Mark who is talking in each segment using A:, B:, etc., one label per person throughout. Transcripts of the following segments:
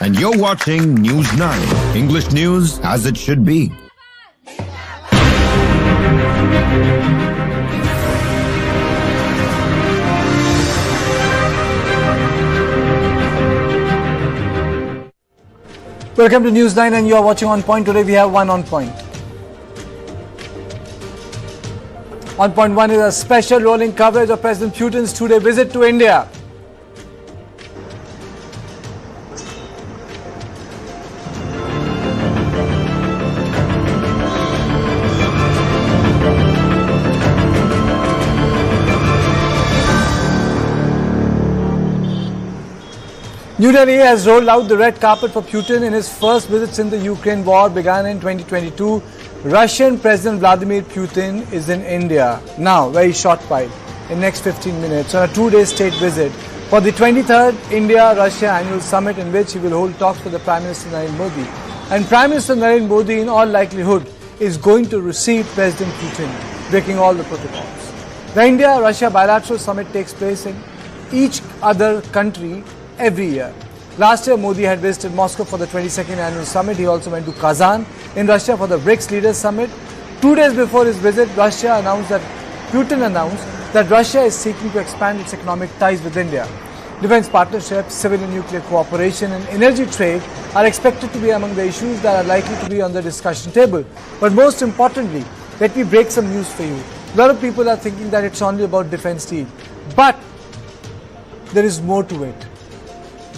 A: And you're watching News 9, English news as it should be.
B: Welcome to News 9 and you are watching On Point. Today we have one On Point. On Point 1 is a special rolling coverage of President Putin's two-day visit to India. New Delhi has rolled out the red carpet for Putin in his first visit since the Ukraine war began in 2022. Russian President Vladimir Putin is in India now, very short while, in next 15 minutes, on a two-day state visit for the 23rd India-Russia Annual Summit, in which he will hold talks with the Prime Minister Narendra Modi. And Prime Minister Narendra Modi, in all likelihood, is going to receive President Putin, breaking all the protocols. The India-Russia bilateral summit takes place in each other country every year. Last year, Modi had visited Moscow for the 22nd annual summit. He also went to Kazan in Russia for the BRICS Leaders Summit. 2 days before his visit, Putin announced that Russia is seeking to expand its economic ties with India. Defense partnerships, civil and nuclear cooperation, and energy trade are expected to be among the issues that are likely to be on the discussion table. But most importantly, let me break some news for you. A lot of people are thinking that it's only about defense deal. But there is more to it.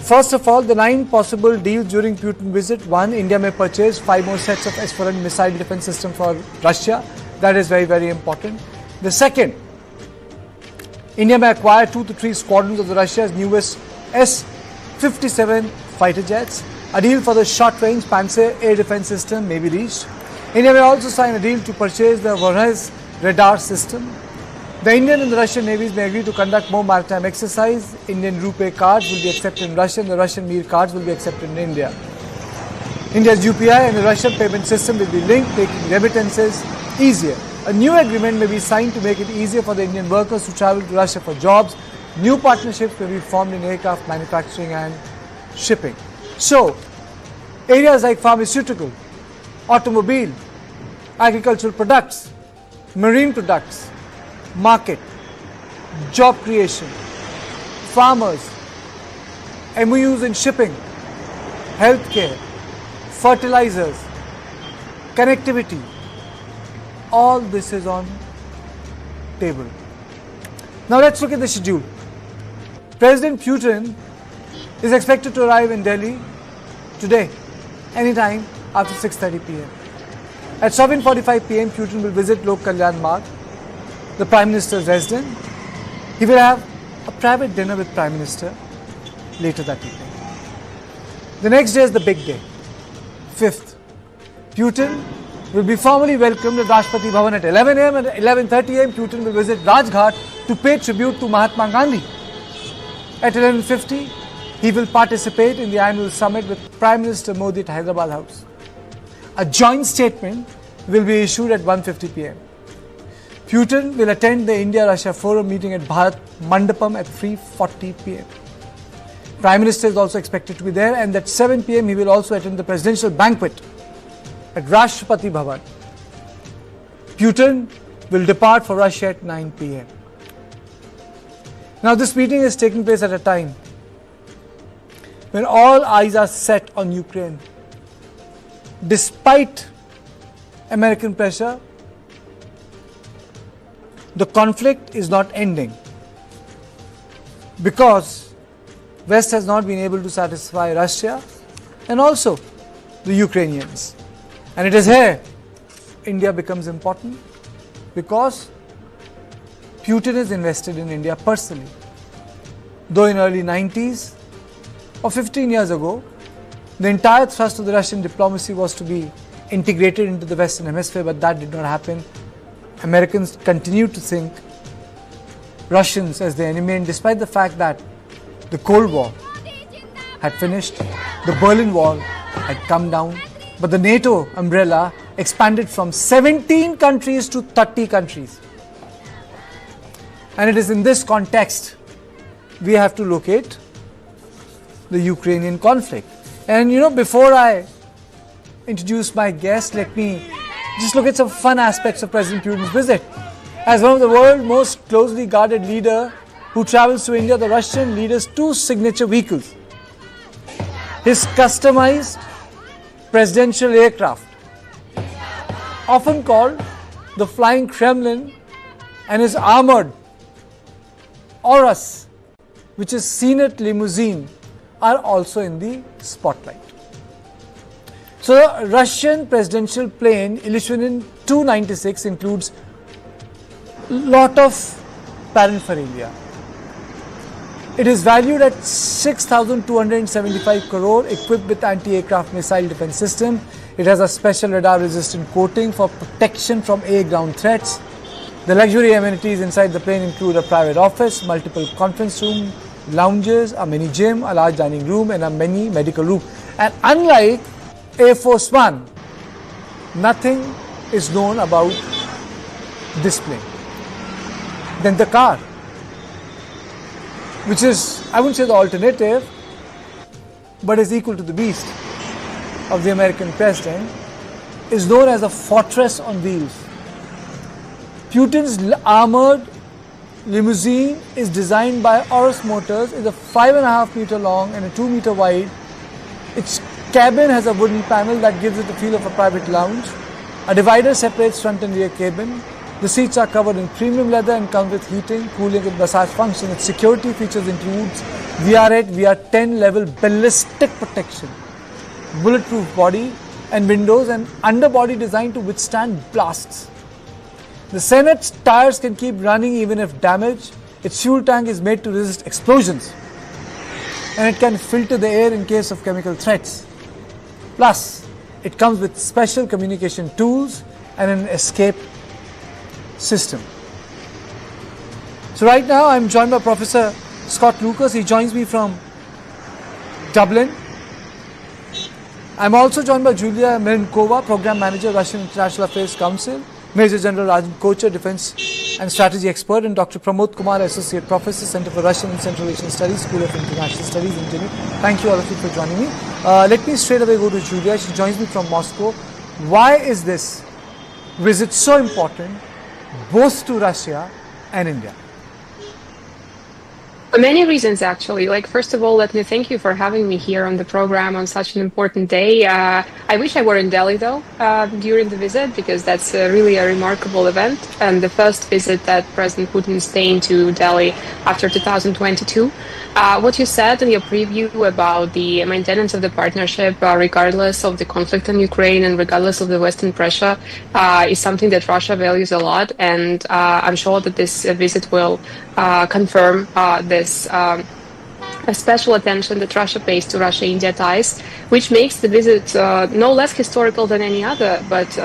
B: First of all, the 9 possible deals during Putin visit. 1, India may purchase 5 more sets of S-400 missile defense system for Russia. That is very, very important. The second, India may acquire 2 to 3 squadrons of the Russia's newest S-57 fighter jets. A deal for the short-range Panzer air defense system may be reached. India may also sign a deal to purchase the Vorhez radar system. The Indian and the Russian navies may agree to conduct more maritime exercise. Indian RuPay cards will be accepted in Russia and the Russian Mir cards will be accepted in India. India's UPI and the Russian payment system will be linked, making remittances easier. A new agreement may be signed to make it easier for the Indian workers to travel to Russia for jobs. New partnerships may be formed in aircraft manufacturing and shipping. So, areas like pharmaceutical, automobile, agricultural products, marine products, market, job creation, farmers, MOUs in shipping, healthcare, fertilizers, connectivity, all this is on table. Now let's look at the schedule. President Putin is expected to arrive in Delhi today, anytime after 6:30 p.m. At 7:45 p.m. Putin will visit Lok Kalyan Marg, the Prime Minister's residence. He will have a private dinner with Prime Minister later that evening. The next day is the big day, 5th. Putin will be formally welcomed at Rashtrapati Bhavan at 11 am and at 11:30 am Putin will visit Rajghat to pay tribute to Mahatma Gandhi. At 11:50, he will participate in the annual summit with Prime Minister Modi at Hyderabad House. A joint statement will be issued at 1:50 p.m. Putin will attend the India-Russia Forum meeting at Bharat Mandapam at 3:40 p.m. Prime Minister is also expected to be there, and at 7 p.m. he will also attend the presidential banquet at Rashtrapati Bhavan. Putin will depart for Russia at 9 p.m. Now this meeting is taking place at a time when all eyes are set on Ukraine. Despite American pressure, the conflict is not ending because West has not been able to satisfy Russia and also the Ukrainians. And it is here India becomes important because Putin is invested in India personally. Though in early 90s or 15 years ago, the entire thrust of the Russian diplomacy was to be integrated into the Western Hemisphere, but that did not happen. Americans continued to think Russians as the enemy, and despite the fact that the Cold War had finished, the Berlin Wall had come down, but the NATO umbrella expanded from 17 countries to 30 countries. And it is in this context we have to locate the Ukrainian conflict. And before I introduce my guest, let me just look at some fun aspects of President Putin's visit. As one of the world's most closely guarded leader who travels to India, the Russian leader's two signature vehicles, his customized presidential aircraft, often called the Flying Kremlin, and his armored Aurus, which is Senate limousine, are also in the spotlight. So the Russian presidential plane, Ilyushin 296, includes a lot of paraphernalia. It is valued at 6,275 crore, equipped with anti-aircraft missile defense system. It has a special radar-resistant coating for protection from air-ground threats. The luxury amenities inside the plane include a private office, multiple conference room, lounges, a mini gym, a large dining room, and a mini medical room. And unlike Air Force One, nothing is known about this plane. Then the car, which is, I wouldn't say the alternative, but is equal to the beast of the American president, is known as a fortress on wheels. Putin's armored limousine is designed by Aurus Motors, is a 5.5 meter long and a 2 meter wide. Its cabin has a wooden panel that gives it the feel of a private lounge. A divider separates front and rear cabin. The seats are covered in premium leather and come with heating, cooling and massage function. Its security features includes VR8, VR10 level ballistic protection, bulletproof body and windows, and underbody designed to withstand blasts. The Senate's tires can keep running even if damaged. Its fuel tank is made to resist explosions, and it can filter the air in case of chemical threats. Plus, it comes with special communication tools and an escape system. So right now I'm joined by Professor Scott Lucas. He joins me from Dublin. I'm also joined by Julia Milenkova, Program Manager, Russian International Affairs Council, Major General Rajan Kocher, Defense and Strategy Expert, and Dr. Pramod Kumar, Associate Professor, Center for Russian and Central Asian Studies, School of International Studies in Delhi. Thank you all of you for joining me. Let me straight away go to Julia. She joins me from Moscow. Why is this visit so important both to Russia and India?
C: Many reasons, actually. First of all, let me thank you for having me here on the program on such an important day. I wish I were in Delhi, though, during the visit, because that's really a remarkable event, and the first visit that President Putin is paying to Delhi after 2022. What you said in your preview about the maintenance of the partnership, regardless of the conflict in Ukraine and regardless of the Western pressure, is something that Russia values a lot, and I'm sure that this visit will confirm this special attention that Russia pays to Russia-India ties, which makes the visit no less historical than any other, but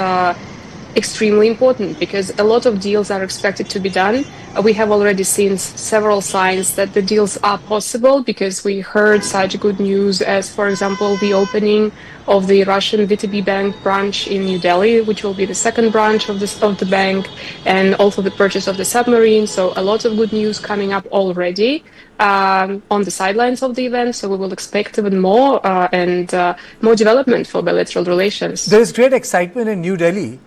C: extremely important, because a lot of deals are expected to be done. We have already seen several signs that the deals are possible, because we heard such good news as, for example, the opening of the Russian VTB Bank branch in New Delhi, which will be the second branch of the bank, and also the purchase of the submarine. So a lot of good news coming up already on the sidelines of the event. So we will expect even more and more development for bilateral relations.
B: There is great excitement in New Delhi.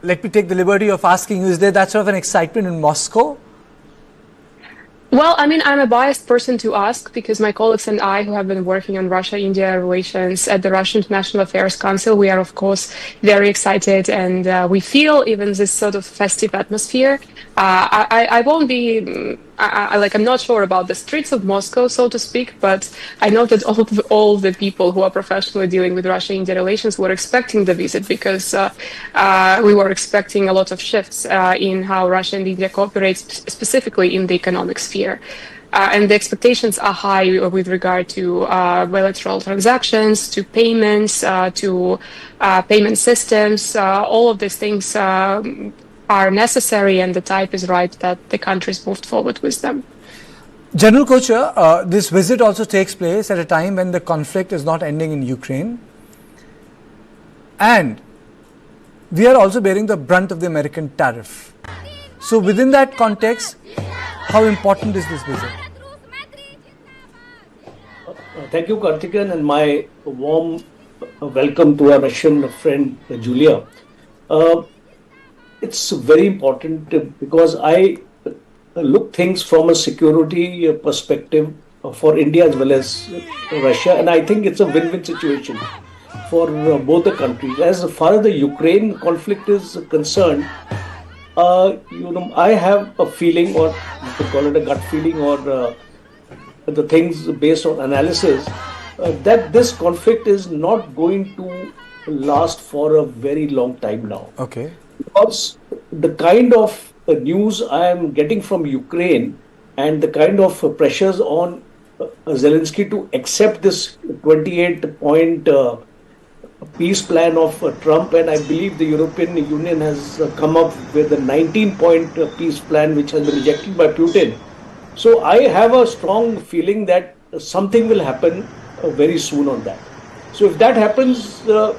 B: Let me take the liberty of asking you, is there that sort of an excitement in Moscow?
C: Well, I mean, I'm a biased person to ask, because my colleagues and I, who have been working on Russia-India relations at the Russian International Affairs Council, we are, of course, very excited, and we feel even this sort of festive atmosphere. I won't be, I'm not sure about the streets of Moscow, so to speak, but I know that all the people who are professionally dealing with Russia-India relations were expecting the visit, because we were expecting a lot of shifts in how Russia and India cooperate, specifically in the economic sphere. And the expectations are high with regard to bilateral transactions, to payments, to payment systems. All of these things are necessary, and the time is right that the countries moved forward with them.
B: General Kocher, this visit also takes place at a time when the conflict is not ending in Ukraine, and we are also bearing the brunt of the American tariff. So within that context, how important is this visit?
D: Thank you, Karthikeyan, and my warm welcome to our Russian friend Julia. Uh, it's very important because I look things from a security perspective for India as well as Russia, and I think it's a win-win situation for both the countries. As far as the Ukraine conflict is concerned, I have a feeling, or they call it a gut feeling, or the things based on analysis, that this conflict is not going to last for a very long time now.
B: Okay.
D: Because the kind of news I am getting from Ukraine and the kind of pressures on Zelensky to accept this 28-point peace plan of Trump, and I believe the European Union has come up with a 19-point peace plan which has been rejected by Putin. So I have a strong feeling that something will happen very soon on that. So if that happens, to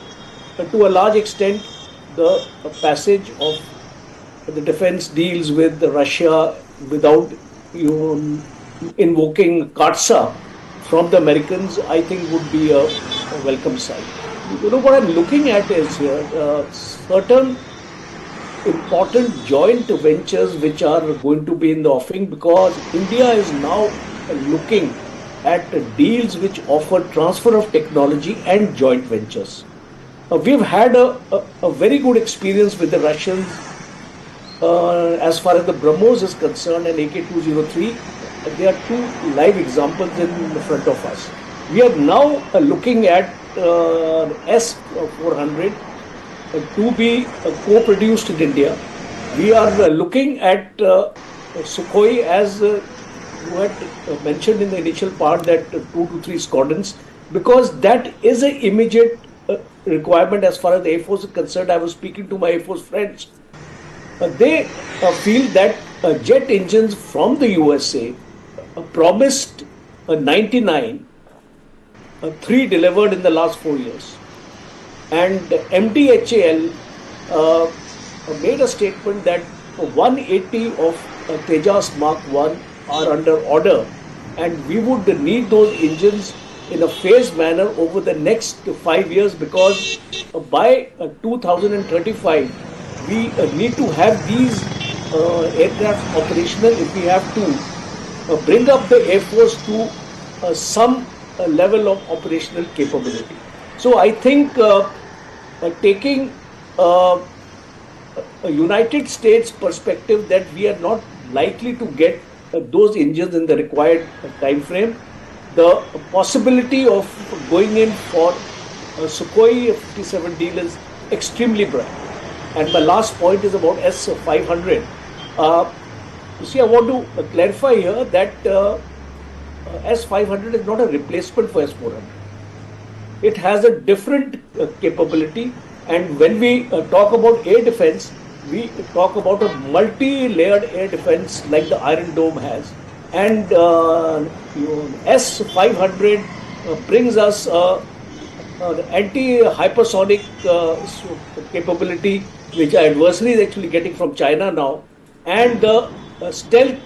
D: a large extent, the passage of the defense deals with Russia without invoking Katsa from the Americans, I think would be a welcome sign. What I'm looking at is here certain important joint ventures which are going to be in the offing, because India is now looking at deals which offer transfer of technology and joint ventures. We've had a very good experience with the Russians as far as the BrahMos is concerned, and AK-203. There are two live examples in front of us. We are now looking at S-400 to be co-produced in India. We are looking at Sukhoi, as you had mentioned in the initial part, that 2 to 3 squadrons, because that is an immediate requirement as far as the Air Force is concerned. I was speaking to my Air Force friends. They feel that jet engines from the USA promised 99, 3 delivered in the last 4 years. And MDHAL made a statement that 180 of Tejas Mark 1 are under order, and we would need those engines in a phased manner over the next 5 years, because by 2035 we need to have these aircraft operational if we have to bring up the Air Force to some level of operational capability. So I think taking a United States perspective that we are not likely to get those engines in the required time frame, the possibility of going in for a Sukhoi 57 deal is extremely bright. And my last point is about S-500. You see, I want to clarify here that S-500 is not a replacement for S-400. It has a different capability, and when we talk about air defense, we talk about a multi-layered air defense like the Iron Dome has. And S-500 brings us the anti-hypersonic capability, which our adversary is actually getting from China now, and the stealth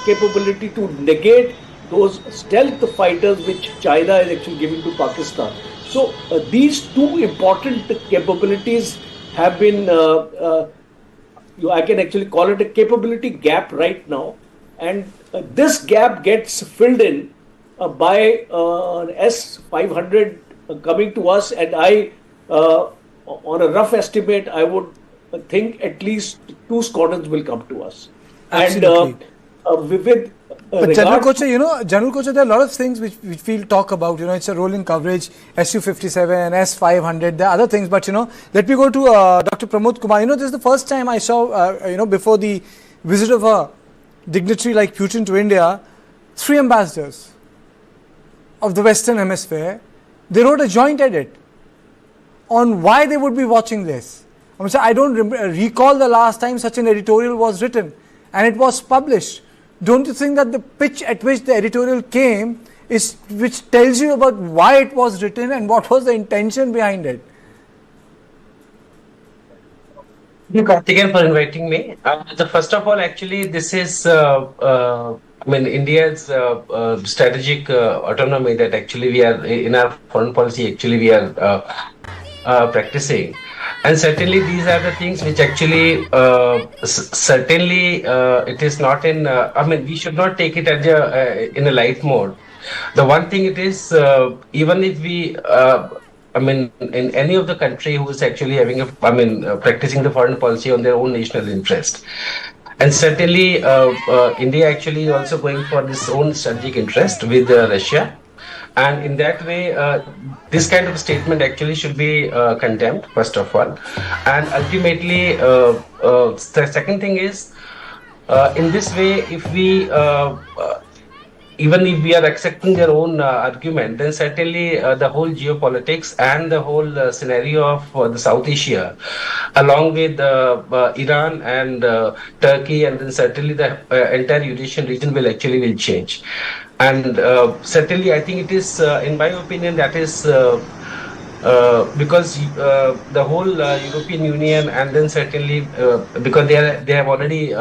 D: capability to negate those stealth fighters which China is actually giving to Pakistan. So these two important capabilities have been, I can actually call it a capability gap right now, and this gap gets filled in by S-500 coming to us, and I, on a rough estimate, I would think at least 2 squadrons will come to us.
B: Absolutely.
D: And with
B: but General Kocha, there are a lot of things which we'll talk about. It's a rolling coverage, Su-57, S-500, there are other things. But, let me go to Dr. Pramod Kumar. This is the first time I saw, before the visit of a dignitary like Putin to India, 3 ambassadors of the Western Hemisphere, they wrote a joint edit on why they would be watching this. I don't recall the last time such an editorial was written, and it was published. Don't you think that the pitch at which the editorial came is which tells you about why it was written and what was the intention behind it?
E: Thank you, Karthikeyan, for inviting me. First of all, actually, this is mean, India's strategic autonomy that actually we are in our foreign policy, actually we are practicing. And certainly these are the things which actually, certainly it is not in, I mean, we should not take it as in a light mode. The one thing it is, even if we, I mean, in any of the country who is actually having a, I mean, practicing the foreign policy on their own national interest. And certainly, India actually is also going for this own strategic interest with Russia. And in that way, this kind of statement actually should be condemned, first of all. And ultimately, the second thing is, in this way, if we even if we are accepting their own argument, then certainly the whole geopolitics and the whole scenario of the South Asia, along with Iran and Turkey, and then certainly the entire Eurasian region will change. And certainly, I think it is, in my opinion, that is because the whole European Union, and then certainly because they have already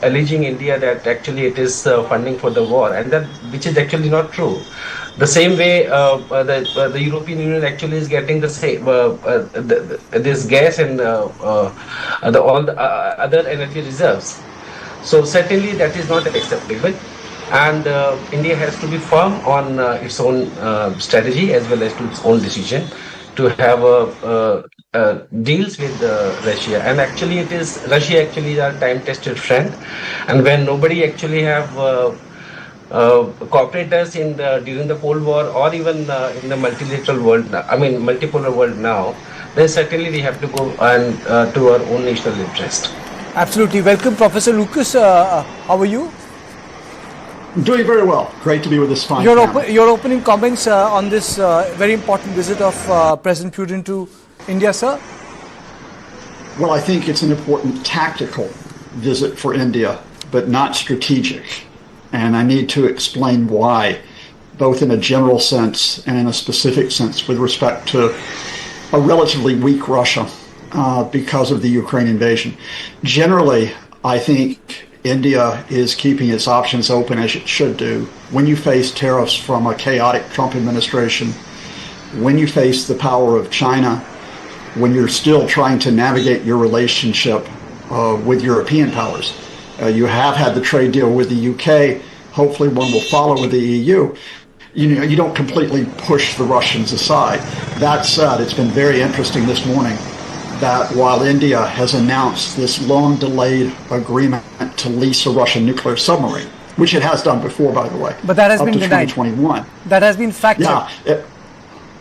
E: alleging India that actually it is funding for the war, and that which is actually not true. The same way the European Union actually is getting the same this gas and all the other energy reserves. So certainly that is not acceptable. And India has to be firm on its own strategy as well as to its own decision to have deals with Russia. And actually, it is Russia actually is our time-tested friend. And when nobody actually have cooperate us in during the Cold War or even in the multilateral world, I mean multipolar world now, then certainly we have to go and to our own national interest.
B: Absolutely. Welcome, Professor Lucas. How are you?
F: Doing very well. Great to be with this fine
B: Your opening comments on this very important visit of President Putin to India, sir?
F: Well, I think it's an important tactical visit for India, but not strategic. And I need to explain why, both in a general sense and in a specific sense with respect to a relatively weak Russia because of the Ukraine invasion. Generally, I think India is keeping its options open, as it should do. When you face tariffs from a chaotic Trump administration, when you face the power of China, when you're still trying to navigate your relationship with European powers, you have had the trade deal with the UK. Hopefully one will follow with the EU. You don't completely push the Russians aside. That said, it's been very interesting this morning that while India has announced this long-delayed agreement to lease a Russian nuclear submarine, which it has done before, by the way,
B: but that has been denied.
F: 2021.
B: That has been factored.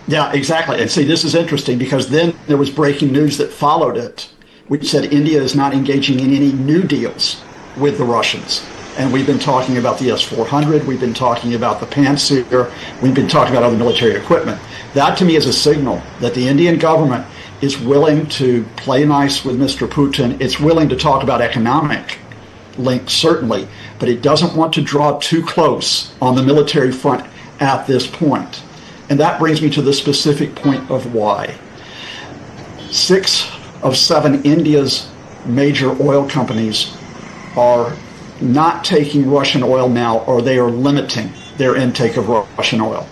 F: Yeah, exactly. And see, this is interesting because then there was breaking news that followed it, which said India is not engaging in any new deals with the Russians. And we've been talking about the S-400, we've been talking about the Pantsir, we've been talking about other military equipment. That to me is a signal that the Indian government is willing to play nice with Mr. Putin. It's willing to talk about economic links, certainly, but it doesn't want to draw too close on the military front at this point. And that brings me to the specific point of why. 6 of 7 India's major oil companies are not taking Russian oil now, or they are limiting their intake of Russian oil.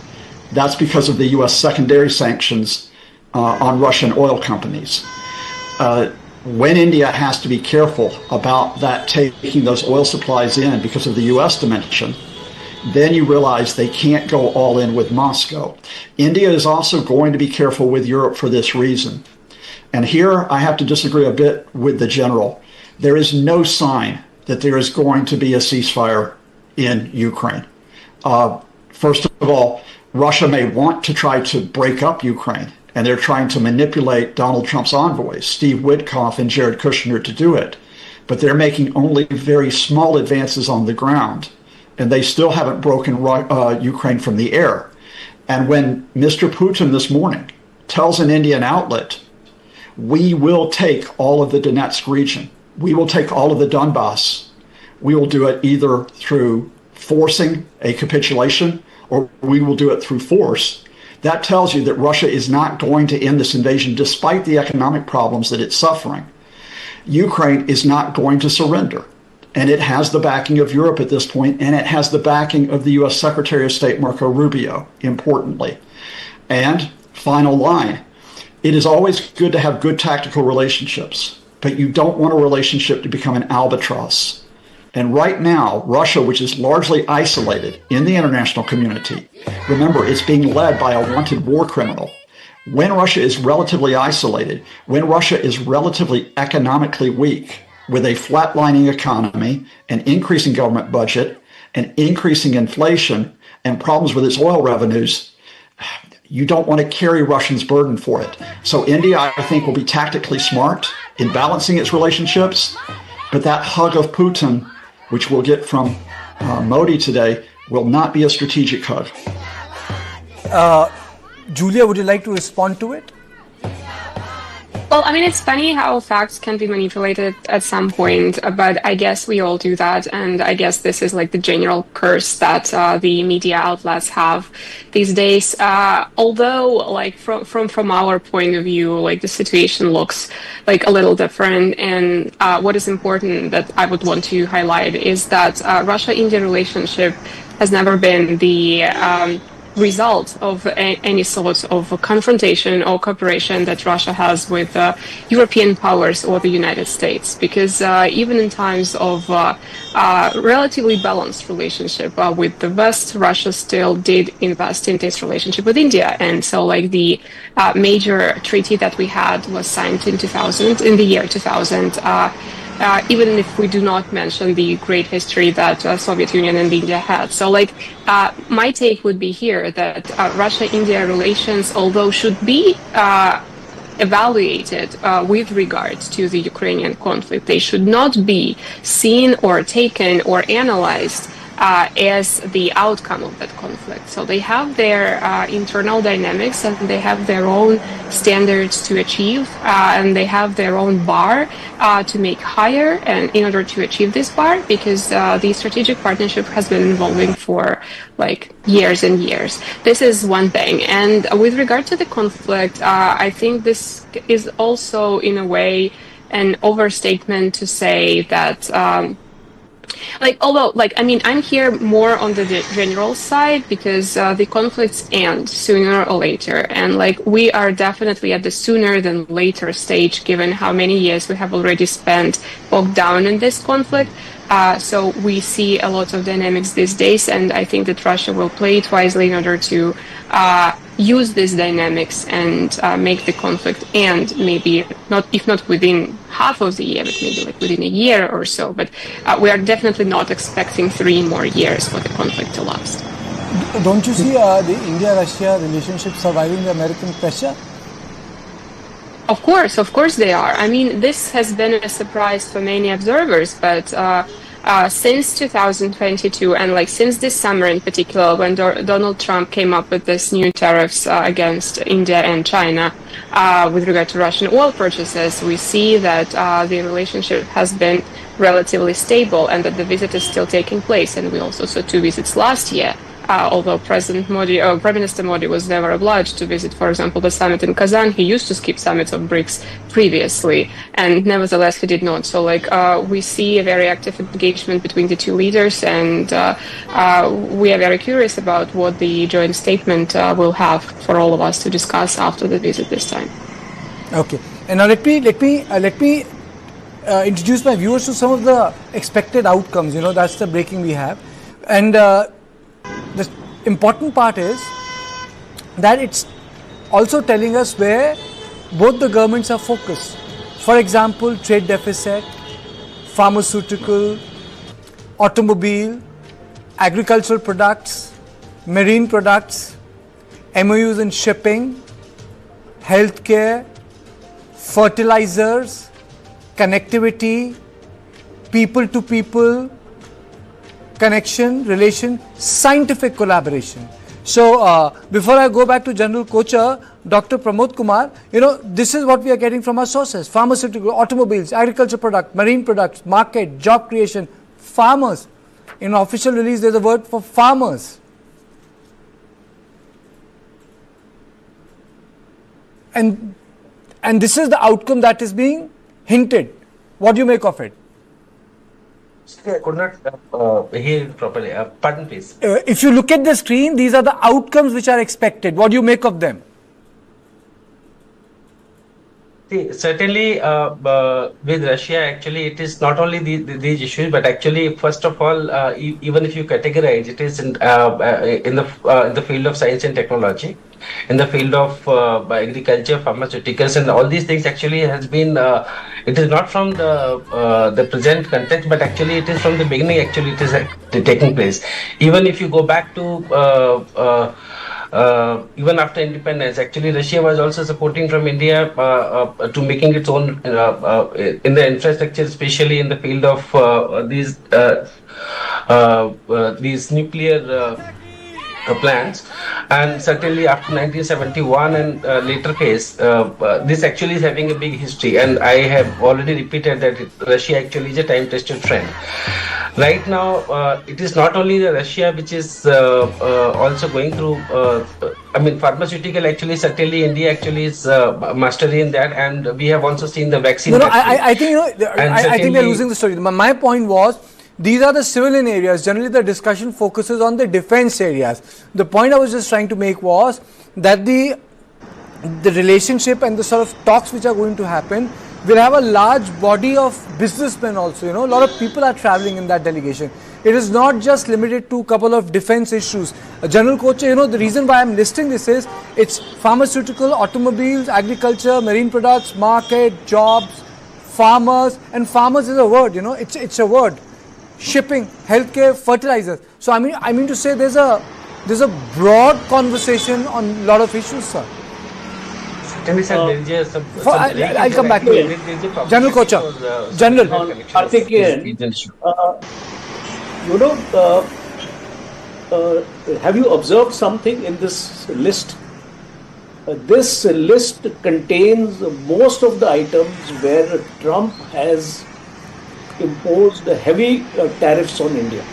F: That's because of the U.S. secondary sanctions on Russian oil companies. When India has to be careful about that, taking those oil supplies in because of the U.S. dimension, then you realize they can't go all in with Moscow. India is also going to be careful with Europe for this reason. And here I have to disagree a bit with the general. There is no sign that there is going to be a ceasefire in Ukraine. First of all, Russia may want to try to break up Ukraine, and they're trying to manipulate Donald Trump's envoys, Steve Witkoff and Jared Kushner, to do it. But they're making only very small advances on the ground, and they still haven't broken Ukraine from the air. And when Mr. Putin this morning tells an Indian outlet, we will take all of the Donetsk region, we will take all of the Donbass, we will do it either through forcing a capitulation or we will do it through force. That tells you that Russia is not going to end this invasion despite the economic problems that it's suffering. Ukraine is not going to surrender. And it has the backing of Europe at this point, and it has the backing of the U.S. Secretary of State Marco Rubio, importantly. And final line, it is always good to have good tactical relationships, but you don't want a relationship to become an albatross. And right now, Russia, which is largely isolated in the international community, remember, it's being led by a wanted war criminal. When Russia is relatively isolated, when Russia is relatively economically weak, with a flatlining economy, an increasing government budget, an increasing inflation, and problems with its oil revenues, you don't want to carry Russia's burden for it. So India, I think, will be tactically smart in balancing its relationships, but that hug of Putin, which we'll get from Modi today, will not be a strategic hug.
B: Julia, would you like to respond to it?
C: Well, I mean, it's funny how facts can be manipulated at some point, but I guess we all do that. And I guess this is like the general curse that the media outlets have these days. Although, like from our point of view, like the situation looks like a little different. And what is important that I would want to highlight is that Russia-India relationship has never been the result of any sort of confrontation or cooperation that Russia has with European powers or the United States, because even in times of relatively balanced relationship with the West, Russia still did invest in this relationship with India. And so like the major treaty that we had was signed in the year 2000. Even if we do not mention the great history that Soviet Union and India had. So like my take would be here that Russia-India relations, although should be evaluated with regards to the Ukrainian conflict, they should not be seen or taken or analyzed as the outcome of that conflict. So they have their internal dynamics and they have their own standards to achieve and they have their own bar to make higher and in order to achieve this bar, because the strategic partnership has been evolving for like years and years. This is one thing. And with regard to the conflict, I think this is also in a way an overstatement to say that I'm here more on the general side because the conflicts end sooner or later. And like we are definitely at the sooner than later stage, given how many years we have already spent bogged down in this conflict. So we see a lot of dynamics these days, and I think that Russia will play it wisely in order to use these dynamics and make the conflict end, maybe not, if not within half of the year, but maybe like within a year or so. But we are definitely not expecting 3 more years for the conflict to last.
B: Don't you see the India-Russia relationship surviving the American pressure?
C: Of course they are. I mean, this has been a surprise for many observers, but since 2022 and like since this summer in particular, when Donald Trump came up with this new tariffs against India and China with regard to Russian oil purchases, we see that the relationship has been relatively stable and that the visit is still taking place. And we also saw 2 visits last year. Although President Modi or Prime Minister Modi was never obliged to visit, for example, the summit in Kazan, he used to skip summits of BRICS previously, and nevertheless he did not. So, we see a very active engagement between the 2 leaders, and we are very curious about what the joint statement will have for all of us to discuss after the visit this time.
B: Okay, and now let me introduce my viewers to some of the expected outcomes. You know, that's the breaking we have, and. The important part is that it's also telling us where both the governments are focused. For example, trade deficit, pharmaceutical, automobile, agricultural products, marine products, MOUs in shipping, healthcare, fertilizers, connectivity, people to people, connection, relation, scientific collaboration. So before I go back to General Kochar, Dr. Pramod Kumar, you know, this is what we are getting from our sources: pharmaceutical, automobiles, agriculture products, marine products, market, job creation, farmers. In official release, there's a word for farmers. And this is the outcome that is being hinted. What do you make of it?
E: I could not hear it properly. Pardon, please.
B: If you look at the screen, these are the outcomes which are expected. What do you make of them?
E: See, certainly, with Russia, actually, it is not only these issues, but actually, first of all, even if you categorize, it is in the field of science and technology, in the field of agriculture, pharmaceuticals, and all these things. Actually, has been. It is not from the present context, but actually, it is from the beginning. Actually, it is taking place. Even if you go back to even after independence, actually Russia was also supporting from India to making its own in the infrastructure, especially in the field of these nuclear plants. And certainly after 1971 and later phase, this actually is having a big history, and I have already repeated that Russia actually is a time-tested friend. Right now, it is not only the Russia which is also going through. Pharmaceutical. Actually, certainly India actually is mastery in that, and we have also seen the vaccine.
B: I think I think we are losing the story. My point was, these are the civilian areas. Generally, the discussion focuses on the defense areas. The point I was just trying to make was that the relationship and the sort of talks which are going to happen will have a large body of businessmen also. A lot of people are traveling in that delegation. It is not just limited to a couple of defense issues. General Koche, the reason why I'm listing this is it's pharmaceutical, automobiles, agriculture, marine products, market, jobs, farmers, and farmers is a word. It's a word. Shipping, healthcare, fertilizers. So I mean to say there's a broad conversation on a lot of issues, sir. I'll come back to you. General Kocha. General.
D: Have you observed something in this list? This list contains most of the items where Trump has imposed heavy tariffs on India.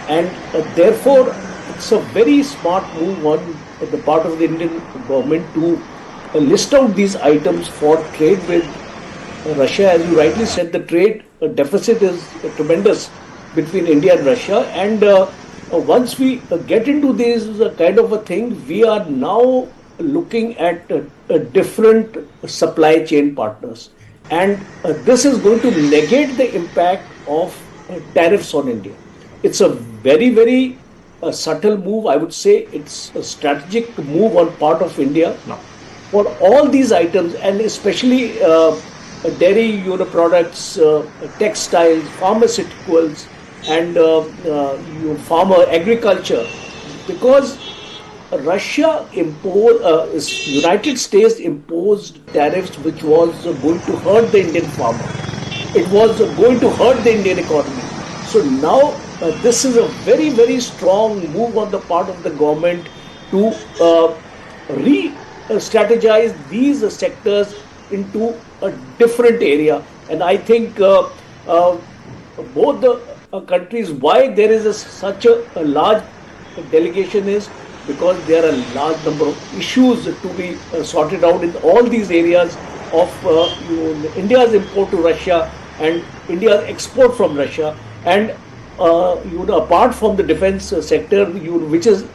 D: And therefore, it's a very smart move on the part of the Indian government to list out these items for trade with Russia. As you rightly said, the trade deficit is tremendous between India and Russia. And once we get into this kind of a thing, we are now looking at different supply chain partners. And this is going to negate the impact of tariffs on India. It's a very, very subtle move. I would say it's a strategic move on part of India. No. For all these items, and especially dairy products, textiles, pharmaceuticals, and farmer agriculture, because Russia imposed, United States imposed tariffs which was going to hurt the Indian farmer. It was going to hurt the Indian economy. So now this is a very, very strong move on the part of the government to re-strategize these sectors into a different area. And I think both the countries, why there is such a large delegation is because there are a large number of issues to be sorted out in all these areas of India's import to Russia and India's export from Russia, and apart from the defense sector, which is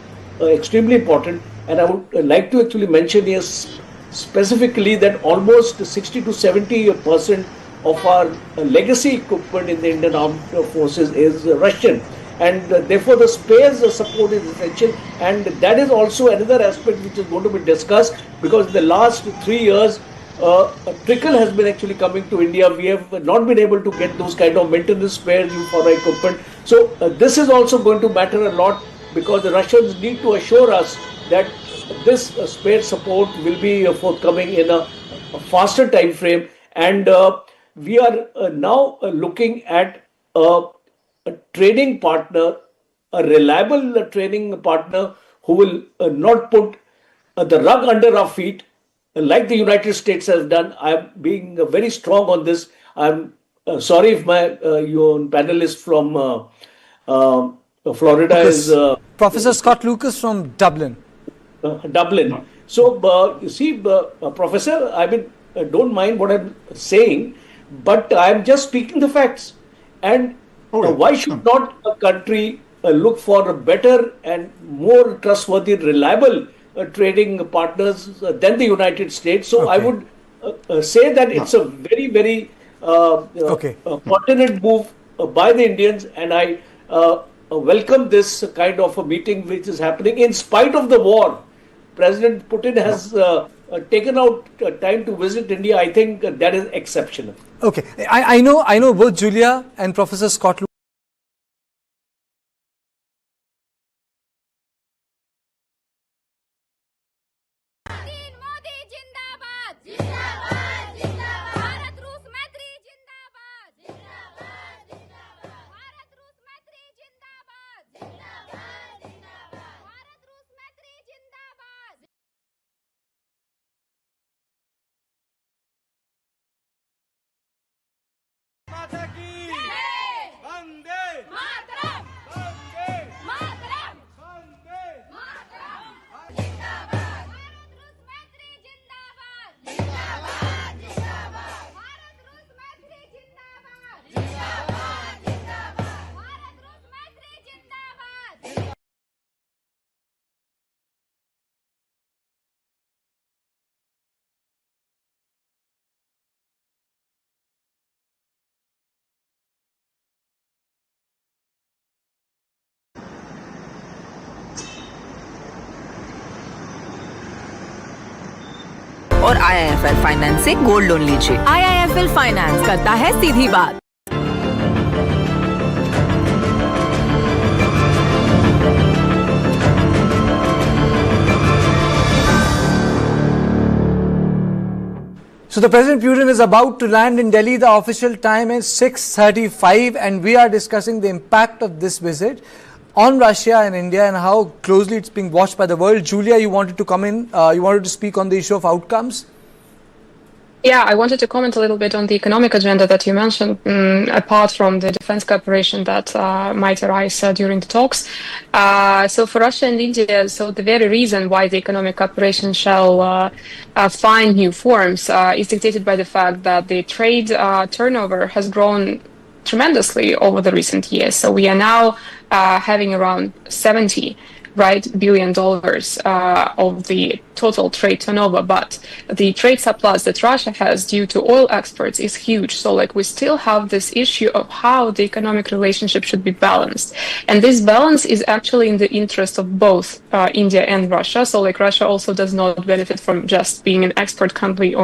D: extremely important. And I would like to actually mention here specifically that almost 60 to 70% of our legacy equipment in the Indian Armed Forces is Russian. And therefore the spares support is essential, and that is also another aspect which is going to be discussed, because in the last 3 years a trickle has been actually coming to India. We have not been able to get those kind of maintenance spares for our equipment. So this is also going to matter a lot, because the Russians need to assure us that this spare support will be forthcoming in a faster time frame. And we are now looking at a trading partner, a reliable trading partner who will not put the rug under our feet like the United States has done. I'm being very strong on this. I'm sorry if my your panelist from Florida is
B: Professor Scott Lucas from Dublin.
D: Dublin. So you see, Professor, I mean, don't mind what I'm saying, but I'm just speaking the facts. And Why should not a country look for a better and more trustworthy, reliable trading partners than the United States? So I would say that it's a very, very fortunate move by the Indians, and I welcome this kind of a meeting which is happening in spite of the war. President Putin has taken out time to visit India. I think that is exceptional.
B: Okay, I know both Julia and Professor Scott.
G: और IIFL finance से gold loan लीजिए। IIFL finance करता है सीधी बात।
B: So the President Putin is about to land in Delhi. The official time is 6:35 and we are discussing the impact of this visit on Russia and India and how closely it's being watched by the world. Julia, you wanted to come in, you wanted to speak on the issue of outcomes?
C: Yeah, I wanted to comment a little bit on the economic agenda that you mentioned, apart from the defense cooperation that might arise during the talks. So for Russia and India, so the very reason why the economic cooperation shall find new forms is dictated by the fact that the trade turnover has grown tremendously over the recent years. So we are now having around $70 billion of the total trade turnover, but the trade surplus that Russia has due to oil exports is huge. So we still have this issue of how the economic relationship should be balanced. And this balance is actually in the interest of both India and Russia. So Russia also does not benefit from just being an export country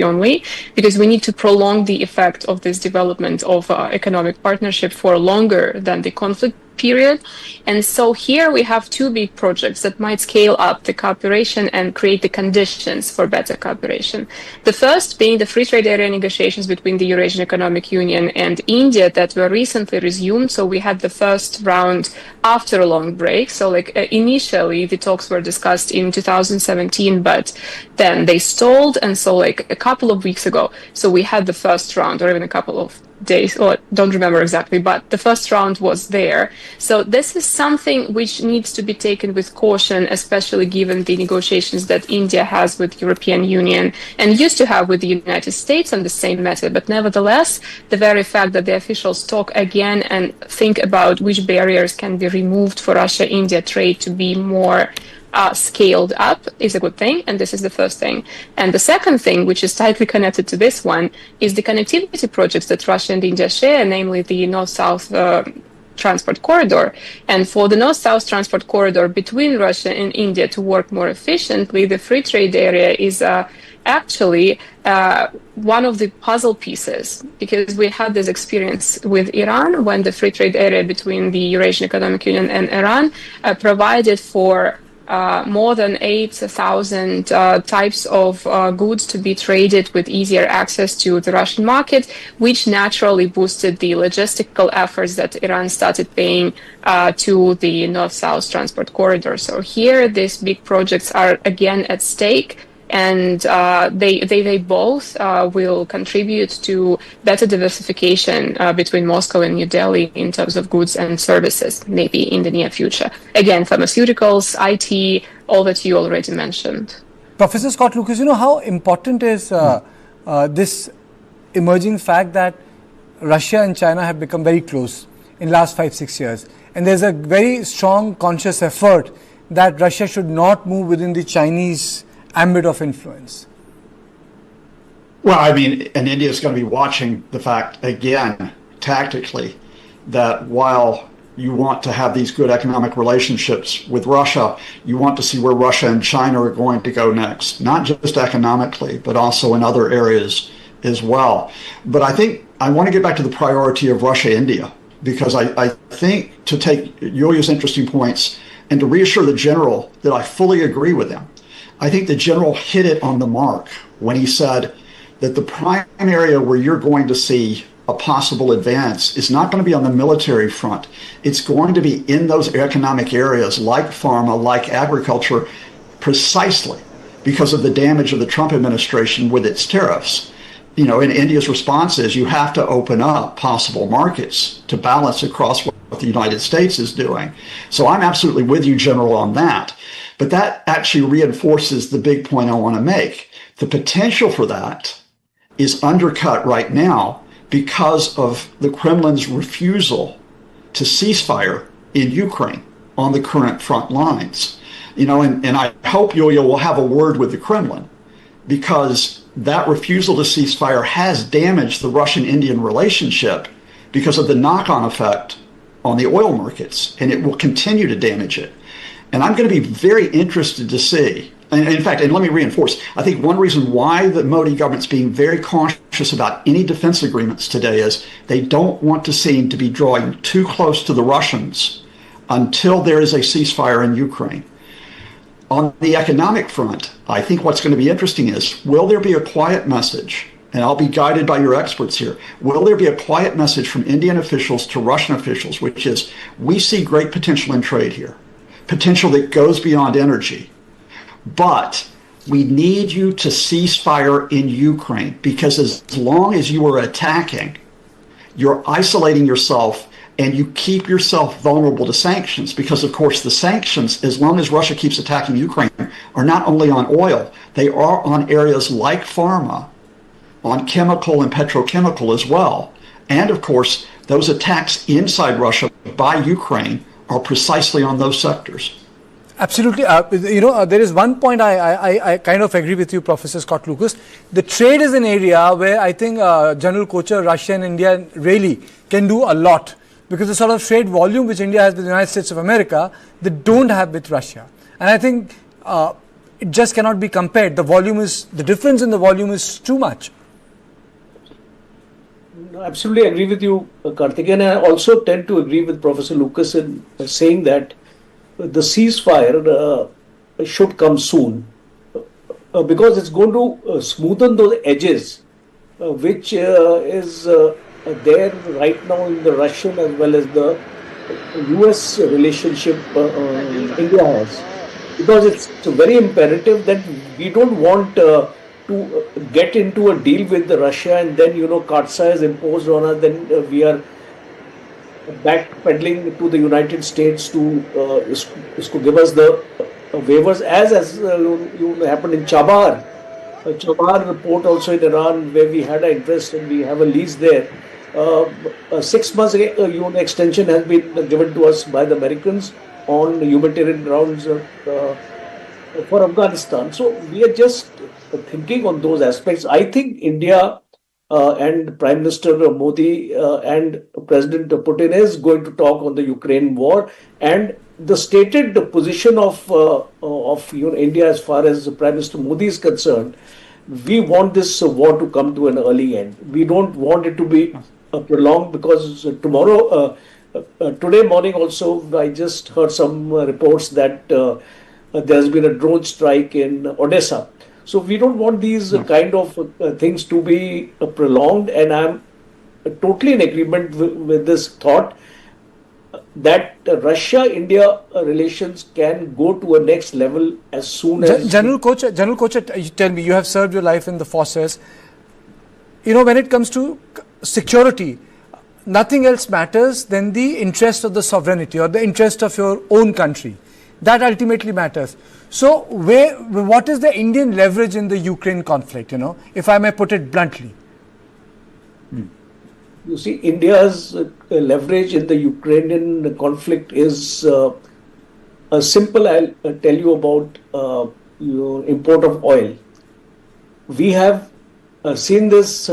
C: only, because we need to prolong the effect of this development of economic partnership for longer than the conflict period. And so here we have two big projects that might scale up the cooperation and create the conditions for better cooperation. The first being the free trade area negotiations between the Eurasian Economic Union and India that were recently resumed. So we had the first round after a long break. So initially the talks were discussed in 2017, but then they stalled. And so a couple of weeks ago, so we had the first round, or even a couple of days, or don't remember exactly, but the first round was there. So this is something which needs to be taken with caution, especially given the negotiations that India has with European Union and used to have with the United States on the same matter. But nevertheless, the very fact that the officials talk again and think about which barriers can be removed for Russia-India trade to be more scaled up is a good thing, and this is the first thing. And the second thing, which is tightly connected to this one, is the connectivity projects that Russia and India share, namely the North-South transport corridor. And for the North-South transport corridor between Russia and India to work more efficiently, the free trade area is actually one of the puzzle pieces, because we had this experience with Iran when the free trade area between the Eurasian Economic Union and Iran provided for more than 8,000 types of goods to be traded with easier access to the Russian market, which naturally boosted the logistical efforts that Iran started paying to the North-South transport corridor. So here, these big projects are again at stake. And they both will contribute to better diversification between Moscow and New Delhi in terms of goods and services, maybe in the near future. Again, pharmaceuticals, IT, all that you already mentioned.
B: Professor Scott Lucas, how important is this emerging fact that Russia and China have become very close? in last 5-6 years. And there's a very strong conscious effort that Russia should not move within the Chinese ambit of influence.
F: Well, I mean, and India is going to be watching the fact, again, tactically, that while you want to have these good economic relationships with Russia, you want to see where Russia and China are going to go next, not just economically, but also in other areas as well. But I think I want to get back to the priority of Russia-India, because I think, to take Yulia's interesting points and to reassure the general that I fully agree with him, I think the general hit it on the mark when he said that the prime area where you're going to see a possible advance is not going to be on the military front. It's going to be in those economic areas like pharma, like agriculture, precisely because of the damage of the Trump administration with its tariffs. You know, and India's response is you have to open up possible markets to balance across what the United States is doing. So I'm absolutely with you, General, on that. But that actually reinforces the big point I want to make. The potential for that is undercut right now because of the Kremlin's refusal to ceasefire in Ukraine on the current front lines. You know, and I hope Yulia will have a word with the Kremlin, because that refusal to ceasefire has damaged the Russian-Indian relationship because of the knock-on effect on the oil markets, and it will continue to damage it. And I'm going to be very interested to see. And in fact, and let me reinforce, I think one reason why the Modi government's being very cautious about any defense agreements today is they don't want to seem to be drawing too close to the Russians until there is a ceasefire in Ukraine. On the economic front, I think what's going to be interesting is, will there be a quiet message? And I'll be guided by your experts here. Will there be a quiet message from Indian officials to Russian officials, which is, we see great potential in trade here, potential that goes beyond energy. But we need you to cease fire in Ukraine, because as long as you are attacking, you're isolating yourself and you keep yourself vulnerable to sanctions, because, of course, the sanctions, as long as Russia keeps attacking Ukraine, are not only on oil, they are on areas like pharma, on chemical and petrochemical as well. And, of course, those attacks inside Russia by Ukraine are precisely on those sectors.
B: Absolutely. There is one point I kind of agree with you, Professor Scott Lucas. The trade is an area where I think General Kocher, Russia and India really can do a lot, because the sort of trade volume which India has with the United States of America, they don't have with Russia. And I think it just cannot be compared. The difference in the volume is too much.
D: No, absolutely agree with you, Karthik. And I also tend to agree with Professor Lucas in saying that the ceasefire should come soon, because it's going to smoothen those edges which is there right now in the Russian as well as the US relationship India has. Because it's very imperative that we don't want to get into a deal with Russia and then, Katsai is imposed on us, then we are backpedaling to the United States to give us the waivers, as happened in Chabar port also in Iran, where we had an interest and we have a lease there. 6 months extension has been given to us by the Americans on humanitarian grounds for Afghanistan. So we are just thinking on those aspects. I think India and Prime Minister Modi and President Putin is going to talk on the Ukraine war, and the stated position of India as far as Prime Minister Modi is concerned. We want this war to come to an early end. We don't want it to be prolonged, because today morning also I just heard some reports that there's been a drone strike in Odessa. So we don't want these kind of things to be prolonged, and I'm totally in agreement with this thought that Russia-India relations can go to a next level as soon as...
B: General Kocher, you tell me, you have served your life in the forces. When it comes to security, nothing else matters than the interest of the sovereignty or the interest of your own country. That ultimately matters. So what is the Indian leverage in the Ukraine conflict, if I may put it bluntly?
D: you see, India's leverage in the Ukrainian conflict is simple. I'll tell you about import of oil. We have seen this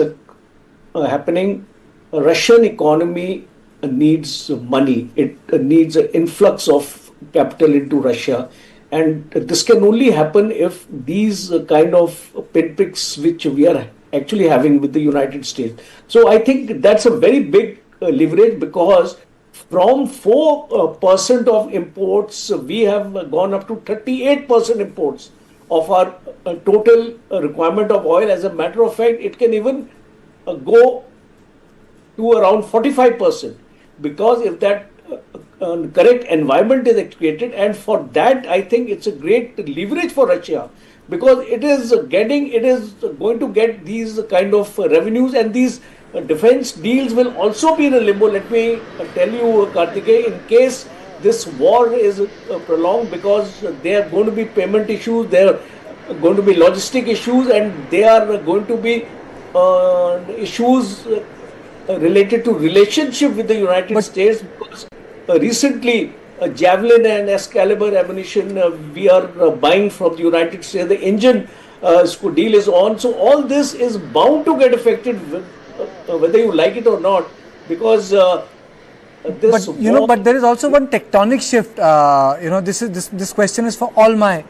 D: happening. Russian economy needs money. It needs an influx of capital into Russia. And this can only happen if these kind of pinpricks which we are actually having with the United States. So I think that's a very big leverage, because from 4% of imports, we have gone up to 38% imports of our total requirement of oil. As a matter of fact, it can even go to around 45%, because if that correct environment is created, and for that I think it's a great leverage for Russia, because it is going to get these kind of revenues, and these defense deals will also be in a limbo. Let me tell you, Kartikeya, in case this war is prolonged, because there are going to be payment issues, there are going to be logistic issues, and there are going to be issues related to relationship with the United States, because recently Javelin and Excalibur ammunition we are buying from the United States. The engine deal is on. So all this is bound to get affected, whether you like it or not, because this.
B: But there is also one tectonic shift. This question is for all my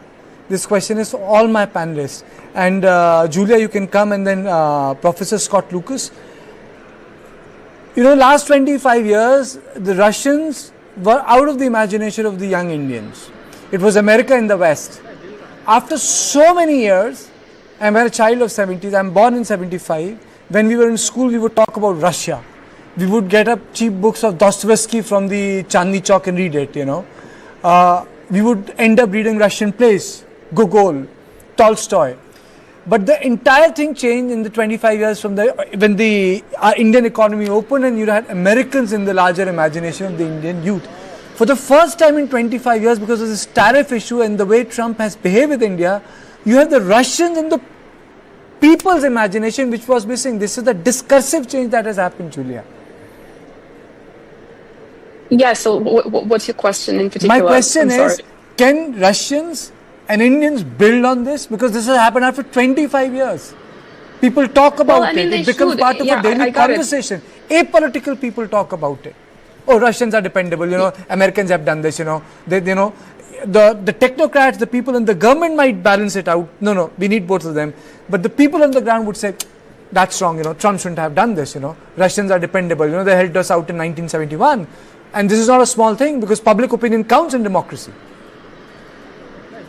B: panelists, and Julia, you can come, and then Professor Scott Lucas. Last 25 years, the Russians were out of the imagination of the young Indians. It was America in the West. After so many years, I'm a child of 70s, I'm born in 75. When we were in school, we would talk about Russia. We would get up cheap books of Dostoevsky from the Chandni Chowk and read it, We would end up reading Russian plays, Gogol, Tolstoy. But the entire thing changed in the 25 years from when our Indian economy opened, and you had Americans in the larger imagination of the Indian youth. For the first time in 25 years, because of this tariff issue and the way Trump has behaved with India, you have the Russians in the people's imagination, which was missing. This is the discursive change that has happened, Julia.
C: Yeah, so what's your question in particular?
B: My question is, can Russians and Indians build on this? Because this has happened after 25 years. People talk about it. It becomes part of a daily conversation. Apolitical people talk about it. Oh, Russians are dependable. Americans have done this. The technocrats, the people in the government might balance it out. No, we need both of them. But the people on the ground would say, that's wrong. Trump shouldn't have done this. Russians are dependable. They helped us out in 1971. And this is not a small thing, because public opinion counts in democracy.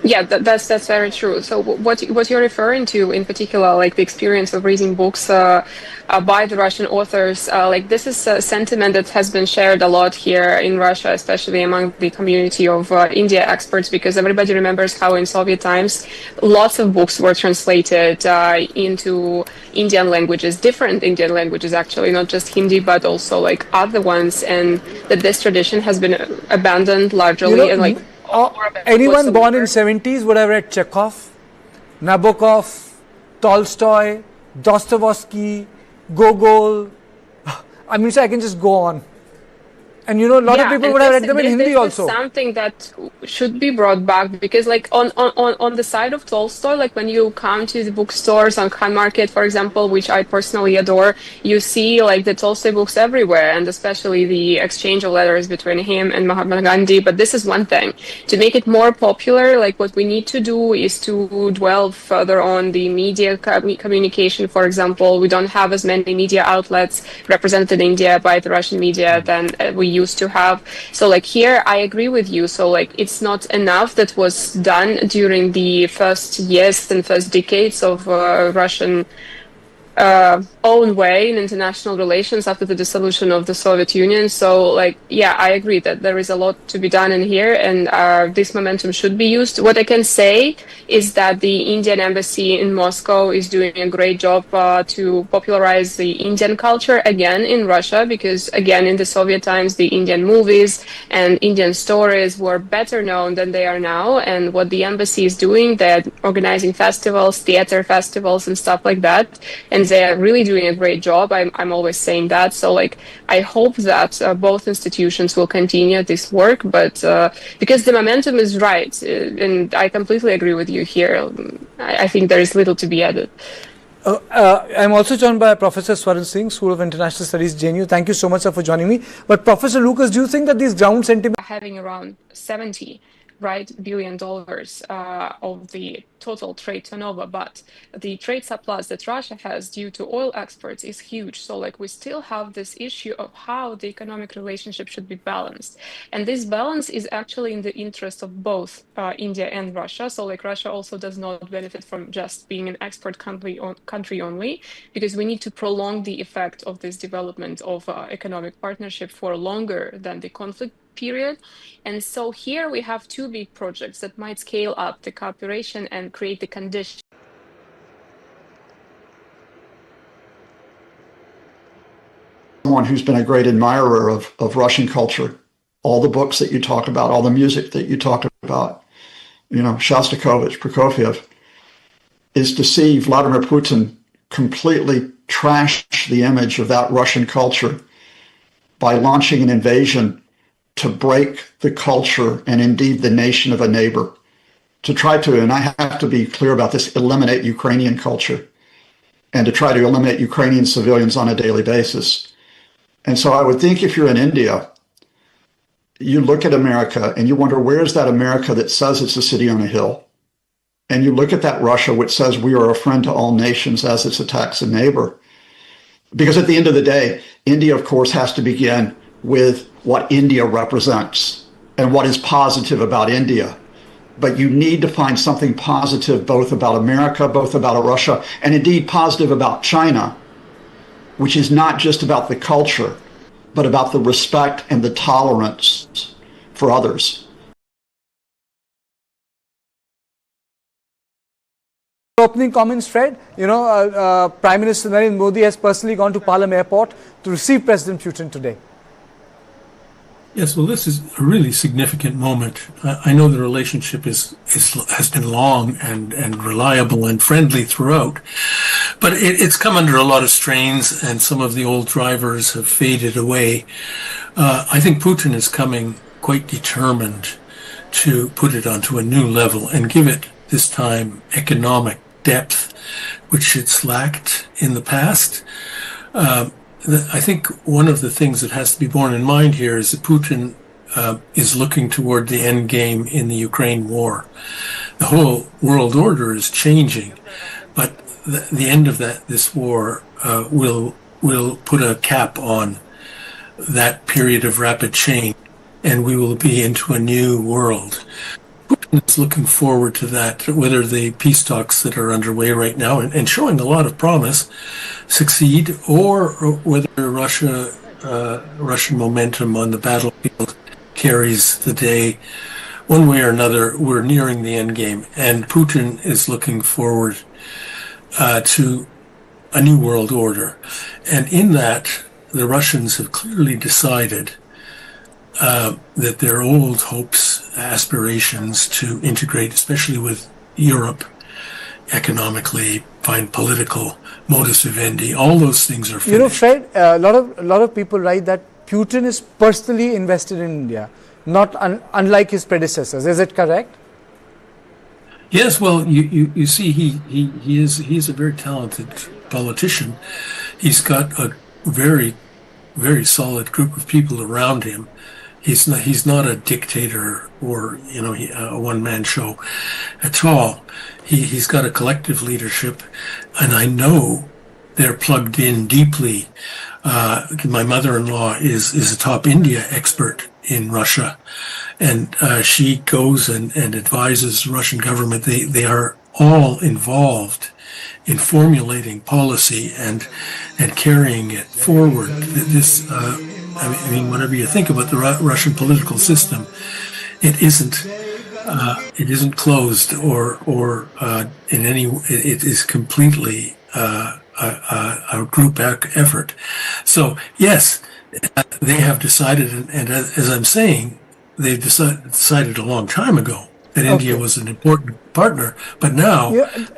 C: Yeah, that's very true. So what you're referring to in particular, like the experience of reading books by the Russian authors, this is a sentiment that has been shared a lot here in Russia, especially among the community of India experts, because everybody remembers how in Soviet times lots of books were translated into Indian languages, different Indian languages actually, not just Hindi but also like other ones, and that this tradition has been abandoned largely and
B: anyone born in 70s would have read Chekhov, Nabokov, Tolstoy, Dostoevsky, Gogol. I can just go on. And a lot of people would have read them in Hindi also.
C: This is something that should be brought back, because on the side of Tolstoy, when you come to the bookstores on Khan Market, for example, which I personally adore, you see the Tolstoy books everywhere, and especially the exchange of letters between him and Mahatma Gandhi. But this is one thing. To make it more popular, what we need to do is to dwell further on the media communication. For example, we don't have as many media outlets represented in India by the Russian media than we used to have. So here I agree with you. So it's not enough that was done during the first years and first decades of Russian own way in international relations after the dissolution of the Soviet Union. So I agree that there is a lot to be done in here, and this momentum should be used. What I can say is that the Indian embassy in Moscow is doing a great job to popularize the Indian culture again in Russia, because again in the Soviet times the Indian movies and Indian stories were better known than they are now. And what the embassy is doing, they're organizing festivals, theater festivals and stuff like that, and and they are really doing a great job. I'm always saying that. So like, I hope that both institutions will continue this work, but because the momentum is right, and I completely agree with you here. I think there is little to be added.
B: I'm also joined by Professor Swaran Singh, School of International Studies, JNU. Thank you so much, sir, for joining me. But Professor Lucas, do you think that these ground sentiments
C: having around 70 billion dollars of the total trade turnover, but the trade surplus that Russia has due to oil exports is huge. So like we still have this issue of how the economic relationship should be balanced. And this balance is actually in the interest of both India and Russia. So like Russia also does not benefit from just being an export country only, because we need to prolong the effect of this development of economic partnership for longer than the conflict period. And so here we have two big projects that might scale up the cooperation and create the conditions.
F: Someone who's been a great admirer of Russian culture, all the books that you talked about, all the music that you talked about, Shostakovich, Prokofiev, is to see Vladimir Putin completely trash the image of that Russian culture by launching an invasion to break the culture and indeed the nation of a neighbor, to try to, and I have to be clear about this, eliminate Ukrainian culture and to try to eliminate Ukrainian civilians on a daily basis. And so I would think if you're in India, you look at America and you wonder, where is that America that says it's a city on a hill? And you look at that Russia, which says we are a friend to all nations as it attacks a neighbor. Because at the end of the day, India, of course, has to begin with what India represents and what is positive about India. But you need to find something positive both about America, both about Russia, and indeed positive about China, which is not just about the culture, but about the respect and the tolerance for others.
B: opening comments, Fred? Prime Minister Narendra Modi has personally gone to Palam Airport to receive President Putin today.
H: Yes, well, this is a really significant moment. I know the relationship has been long and reliable and friendly throughout, but it's come under a lot of strains, and some of the old drivers have faded away. I think Putin is coming quite determined to put it onto a new level and give it, this time, economic depth, which it's lacked in the past. I think one of the things that has to be borne in mind here is that Putin is looking toward the end game in the Ukraine war. The whole world order is changing, but the end of this war will put a cap on that period of rapid change, and we will be into a new world. Putin is looking forward to that, whether the peace talks that are underway right now and showing a lot of promise succeed, or whether Russian momentum on the battlefield carries the day. One way or another, we're nearing the end game, and Putin is looking forward to a new world order. And in that, the Russians have clearly decided that their old hopes, aspirations to integrate, especially with Europe, economically, find political modus vivendi, all those things are finished.
B: Fred, a lot of people write that Putin is personally invested in India, not unlike his predecessors. Is it correct?
H: Yes, well, you see, he is a very talented politician. He's got a very, very solid group of people around him. He's not a dictator or a one-man show at all. He's got a collective leadership, and I know they're plugged in deeply. My mother-in-law is a top India expert in Russia, and she goes and advises the Russian government. They are all involved in formulating policy and carrying it forward. This. I mean, whatever you think about the Russian political system, it isn't closed or in any. It is completely a group effort. So yes, they have decided, and as I'm saying, they've decided a long time ago that India was an important partner. But now,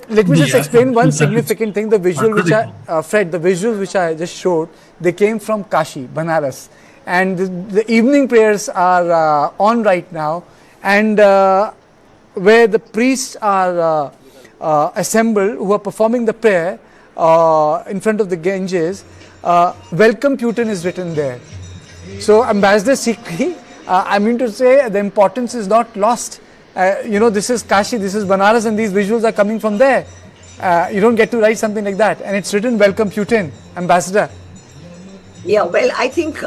B: let me just
H: India
B: explain
H: and
B: one
H: Bhutan
B: significant thing. The visual
H: are
B: which
H: critical.
B: Fred, the visuals which I just showed, they came from Kashi, Banaras, and the evening prayers are on right now, and where the priests are assembled, who are performing the prayer in front of the Ganges. Welcome Putin is written there. So Ambassador Sikri, I mean to say the importance is not lost. This is Kashi, this is Banaras, and these visuals are coming from there. You don't get to write something like that, and it's written Welcome Putin, Ambassador.
I: Yeah, well, I think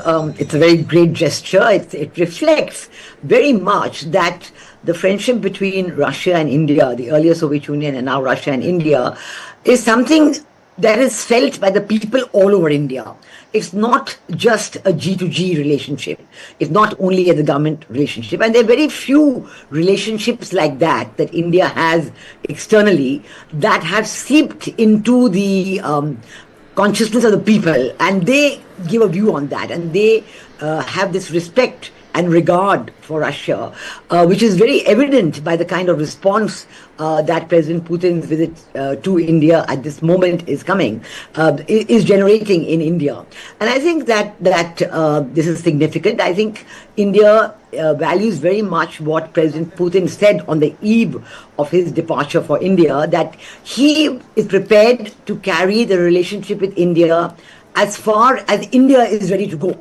I: it's a very great gesture. It reflects very much that the friendship between Russia and India, the earlier Soviet Union and now Russia and India, is something that is felt by the people all over India. It's not just a G2G relationship. It's not only a government relationship. And there are very few relationships like that India has externally that have seeped into the consciousness of the people, and they give a view on that, and they have this respect and regard for Russia, which is very evident by the kind of response that President Putin's visit to India at this moment is generating in India. And I think that this is significant. I think India values very much what President Putin said on the eve of his departure for India, that he is prepared to carry the relationship with India as far as India is ready to go.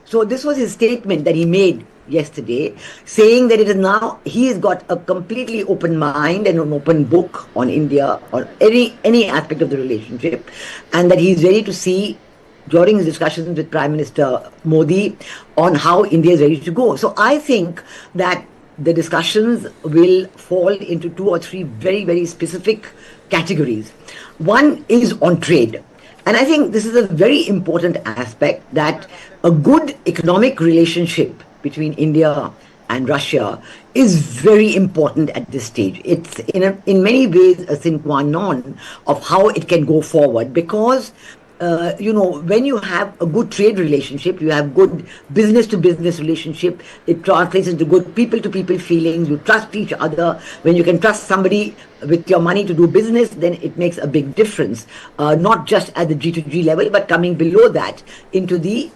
I: So this was his statement that he made yesterday, saying that it is now he has got a completely open mind and an open book on India or any aspect of the relationship, and that he is ready to see during his discussions with Prime Minister Modi on how India is ready to go. So I think that the discussions will fall into 2 or 3 very, very specific categories. One is on trade. And I think this is a very important aspect, that a good economic relationship between India and Russia is very important at this stage. It's in many ways a sine qua non of how it can go forward, because when you have a good trade relationship, you have good business-to-business relationship, it translates into good people-to-people feelings, you trust each other. When you can trust somebody with your money to do business, then it makes a big difference, not just at the G2G level, but coming below that into the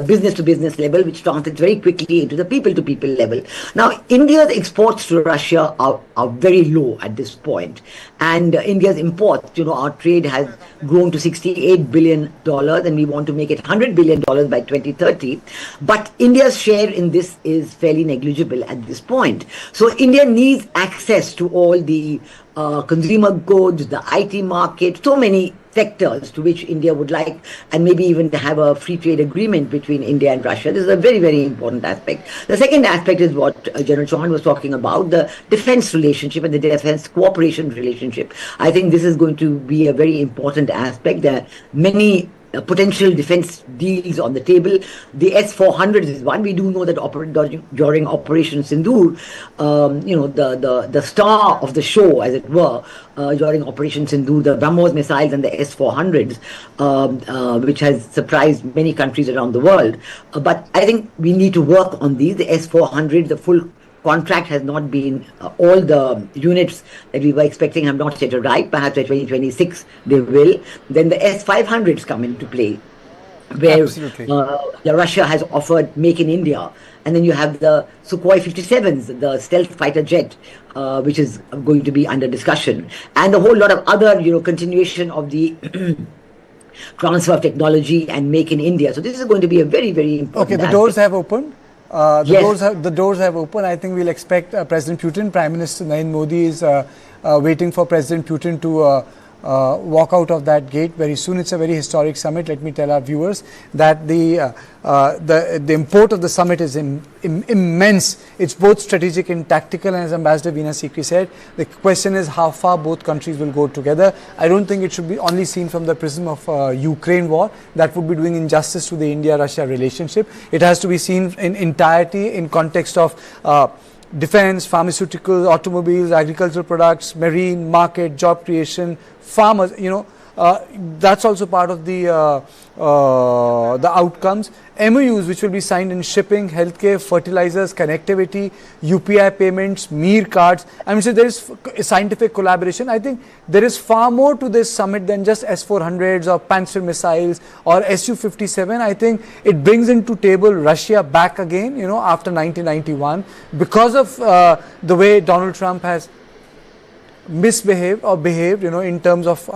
I: business-to-business level, which translates very quickly into the people-to-people level. Now, India's exports to Russia are very low at this point, and India's imports, our trade has grown to $68 billion, and we want to make it $100 billion by 2030. But India's share in this is fairly negligible at this point. So India needs access to all the consumer goods, the IT market, so many sectors to which India would like, and maybe even to have a free trade agreement between India and Russia. This is a very, very important aspect. The second aspect is what General Chauhan was talking about, the defense relationship and the defense cooperation relationship. I think this is going to be a very important aspect. There are many potential defense deals on the table. The S-400 is one. We do know that during Operation Sindoor, the star of the show, as it were, during Operation Sindoor, the BrahMos missiles and the S-400s, which has surprised many countries around the world. But I think we need to work on these. The S-400, the full contract has not been, all the units that we were expecting have not yet arrived. Perhaps by 2026 they will. Then the S-500s come into play, where Russia has offered Make in India. And then you have the Sukhoi 57s, the stealth fighter jet, which is going to be under discussion. And a whole lot of other, continuation of the transfer of technology and Make in India. So this is going to be a very, very important
B: the doors have opened. The doors have opened. I think we'll expect President Putin, Prime Minister Narendra Modi is waiting for President Putin to walk out of that gate very soon. It's a very historic summit. Let me tell our viewers that the import of the summit is immense. It's both strategic and tactical, and as Ambassador Veena Sikri said, the question is how far both countries will go together. I don't think it should be only seen from the prism of Ukraine war. That would be doing injustice to the India-Russia relationship. It has to be seen in entirety in context of defense, pharmaceuticals, automobiles, agricultural products, marine, market, job creation, farmers, That's also part of the outcomes. MOUs which will be signed in shipping, healthcare, fertilizers, connectivity, UPI payments, MEER cards. I mean, so there is scientific collaboration. I think there is far more to this summit than just S-400s or Panzer missiles or Su-57. I think it brings into table Russia back again, you know, after 1991 because of the way Donald Trump has misbehaved or behaved, you know, in terms of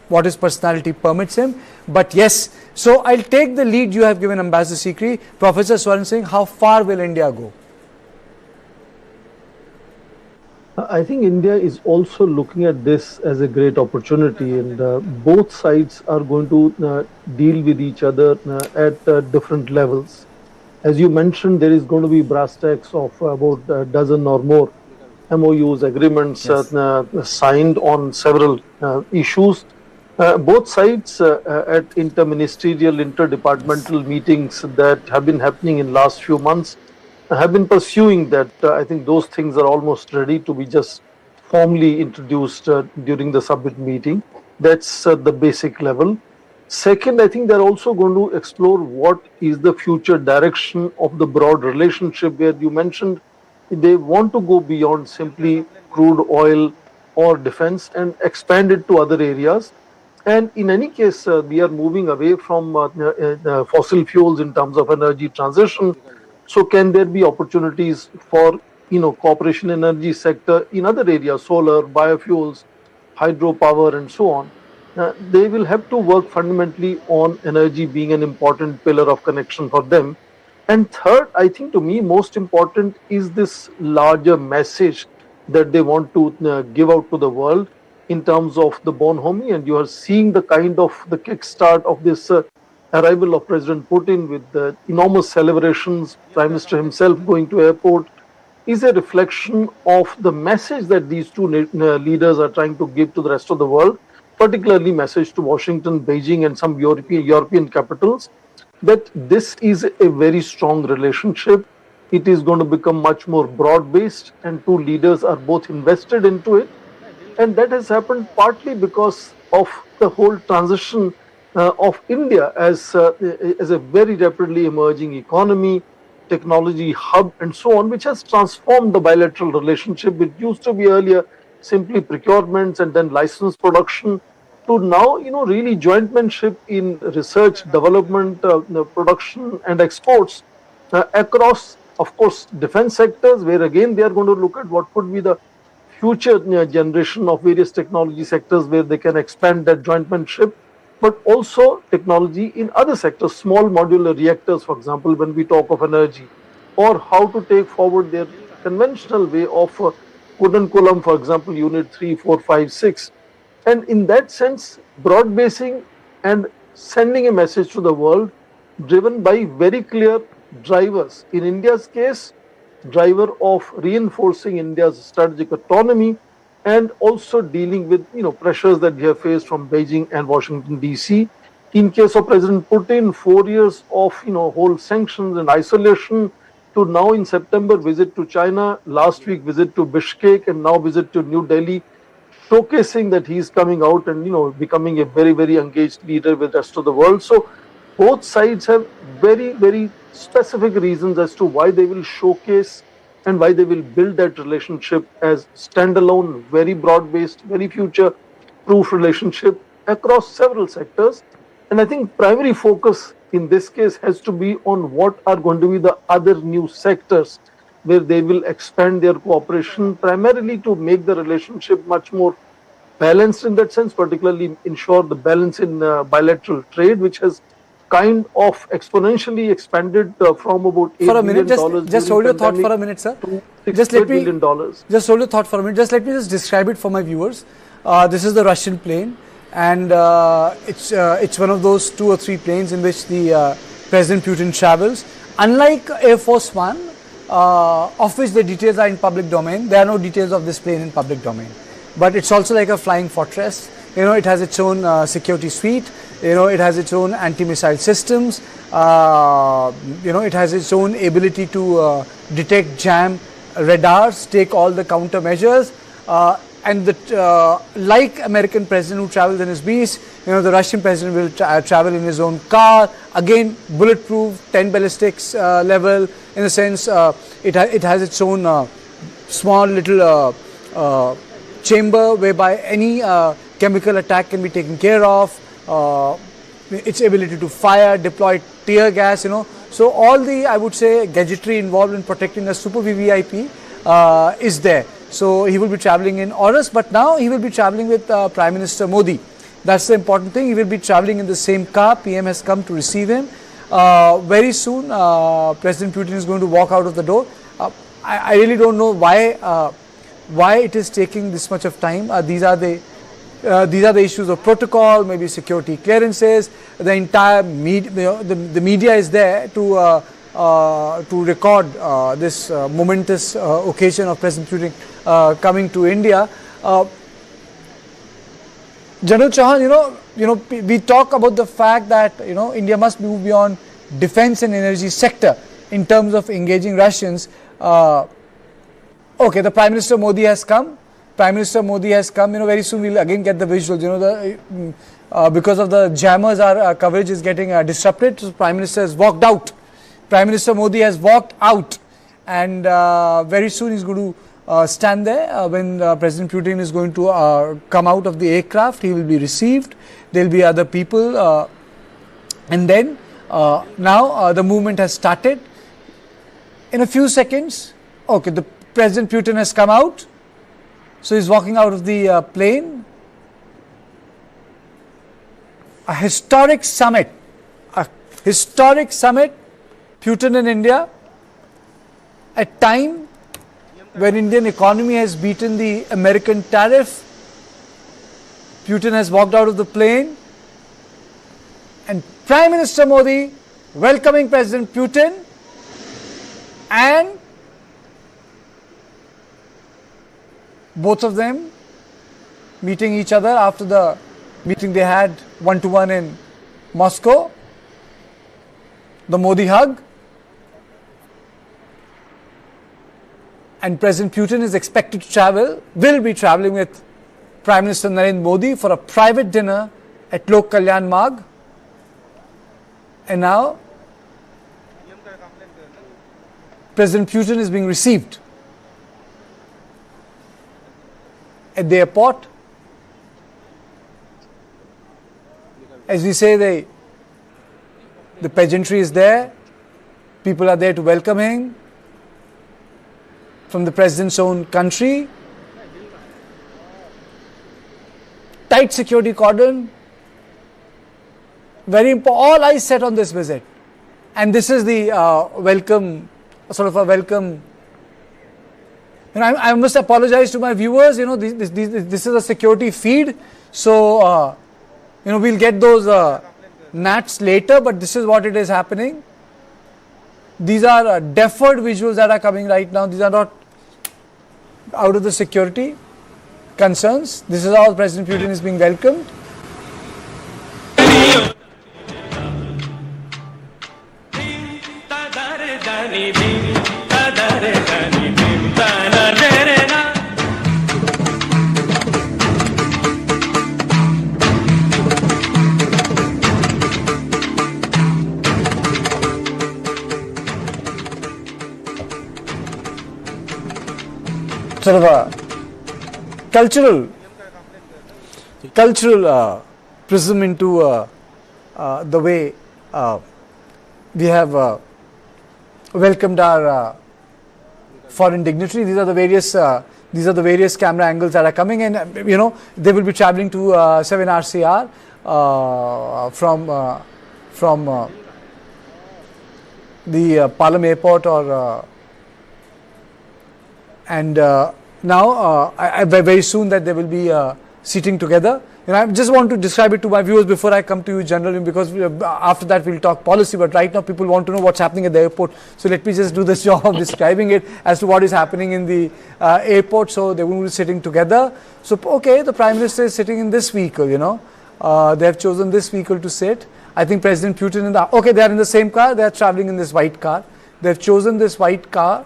B: what his personality permits him. But yes, so I'll take the lead you have given, Ambassador Sikri. Professor Swaran Singh, how far will India go?
J: I think India is also looking at this as a great opportunity, and both sides are going to deal with each other at different levels. As you mentioned, there is going to be brass tacks of about a dozen or more MOUs, agreements signed on several issues. Both sides at interministerial, interdepartmental meetings that have been happening in last few months have been pursuing that. I think those things are almost ready to be just formally introduced during the summit meeting. That's the basic level. Second, I think they're also going to explore what is the future direction of the broad relationship, where you mentioned they want to go beyond simply crude oil or defense and expand it to other areas. And in any case, we are moving away from fossil fuels in terms of energy transition. So can there be opportunities for, you know, cooperation in energy sector in other areas, solar, biofuels, hydropower, and so on? They will have to work fundamentally on energy being an important pillar of connection for them. And third, I think to me most important is this larger message that they want to give out to the world in terms of the bonhomie, and you are seeing the kind of the kickstart of this arrival of President Putin with the enormous celebrations, Prime Minister himself going to airport, is a reflection of the message that these two leaders are trying to give to the rest of the world, particularly message to Washington, Beijing, and some European capitals, that this is a very strong relationship. It is going to become much more broad-based, and two leaders are both invested into it. And that has happened partly because of the whole transition of India as a very rapidly emerging economy, technology hub, and so on, which has transformed the bilateral relationship. It used to be earlier simply procurements and then license production, to now, you know, really jointmanship in research, development, production, and exports across, of course, defense sectors, where again they are going to look at what could be the future generation of various technology sectors where they can expand that jointmanship, but also technology in other sectors, small modular reactors, for example, when we talk of energy, or how to take forward their conventional way of Kudankulam, for example, unit 3, 4, 5, 6. And in that sense, broad basing and sending a message to the world driven by very clear drivers. In India's case, driver of reinforcing India's strategic autonomy and also dealing with, you know, pressures that we have faced from Beijing and Washington DC. In case of President Putin, 4 years of, you know, whole sanctions and isolation, to now in September visit to China, last week visit to Bishkek, and now visit to New Delhi, showcasing that he is coming out and, you know, becoming a very, very engaged leader with the rest of the world. So both sides have very, very specific reasons as to why they will showcase and why they will build that relationship as standalone, very broad-based, very future-proof relationship across several sectors. And I think primary focus in this case has to be on what are going to be the other new sectors where they will expand their cooperation, primarily to make the relationship much more balanced in that sense, particularly ensure the balance in bilateral trade, which has kind of exponentially expanded from about $8
B: for a minute,
J: billion
B: just hold your thought for a minute, sir.
J: Just let me
B: just hold your thought for a minute. Just let me just describe it for my viewers. This is the Russian plane, and it's one of those 2 or 3 planes in which the President Putin travels. Unlike Air Force One, of which the details are in public domain, there are no details of this plane in public domain. But it's also like a flying fortress. You know, it has its own security suite. You know, it has its own anti-missile systems. You know, it has its own ability to detect jam radars, take all the countermeasures. and like American president who travels in his beast, the Russian president will travel in his own car. Again, bulletproof, 10 ballistics level. In a sense, it has its own small little chamber whereby any chemical attack can be taken care of. Its ability to fire, deploy tear gas, So all the, I would say, gadgetry involved in protecting a super VVIP is there. So he will be traveling in Aurus, but now he will be traveling with Prime Minister Modi. That's the important thing. He will be traveling in the same car. PM has come to receive him. Very soon, President Putin is going to walk out of the door. I really don't know why it is taking this much of time. These are the issues of protocol, maybe security clearances. The entire the media is there to record this momentous occasion of President Putin coming to India. General Chauhan, we talk about the fact that India must move beyond defense and energy sector in terms of engaging Russians. Okay, the Prime Minister Modi has come. Very soon we'll again get the visuals. Because of the jammers, our coverage is getting disrupted. So Prime Minister has walked out. Prime Minister Modi has walked out, and very soon he's going to stand there when President Putin is going to come out of the aircraft. He will be received. There will be other people, and then now the movement has started. In a few seconds, okay, the President Putin has come out. So he's walking out of the plane. A historic summit, Putin in India, at time when Indian economy has beaten the American tariff. Putin has walked out of the plane, and Prime Minister Modi welcoming President Putin, and both of them meeting each other after the meeting they had one-to-one in Moscow. The Modi hug. And President Putin is expected to will be traveling with Prime Minister Narendra Modi for a private dinner at Lok Kalyan Marg. And now President Putin is being received at the airport. As we say, the pageantry is there. People are there to welcome him from the president's own country. Tight security cordon. Very important. All eyes set on this visit. And this is the welcome, sort of a welcome. I must apologize to my viewers. This is a security feed. So, we'll get those nats later, but this is what it is happening. These are deferred visuals that are coming right now. These are not out of the security concerns. This is how President Putin is being welcomed. Sort of a cultural prism into the way we have welcomed our foreign dignitary. These are the various camera angles that are coming, and they will be traveling to 7RCR from the Palam airport now very soon that they will be sitting together. I just want to describe it to my viewers before I come to you, General, because after that we'll talk policy, but right now people want to know what's happening at the airport. So let me just do this job of describing it as to what is happening in the airport. So they will be sitting together. So, okay, the Prime Minister is sitting in this vehicle, they have chosen this vehicle to sit. I think President Putin they are in the same car, they are traveling in this white car. They have chosen this white car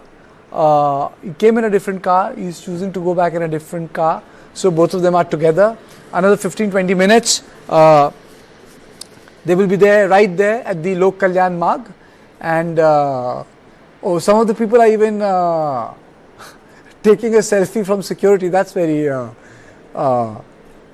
B: He came in a different car. He's choosing to go back in a different car. So both of them are together. Another 15-20 minutes. They will be there, right there at the Lok Kalyan Marg. And some of the people are even taking a selfie from security. That's very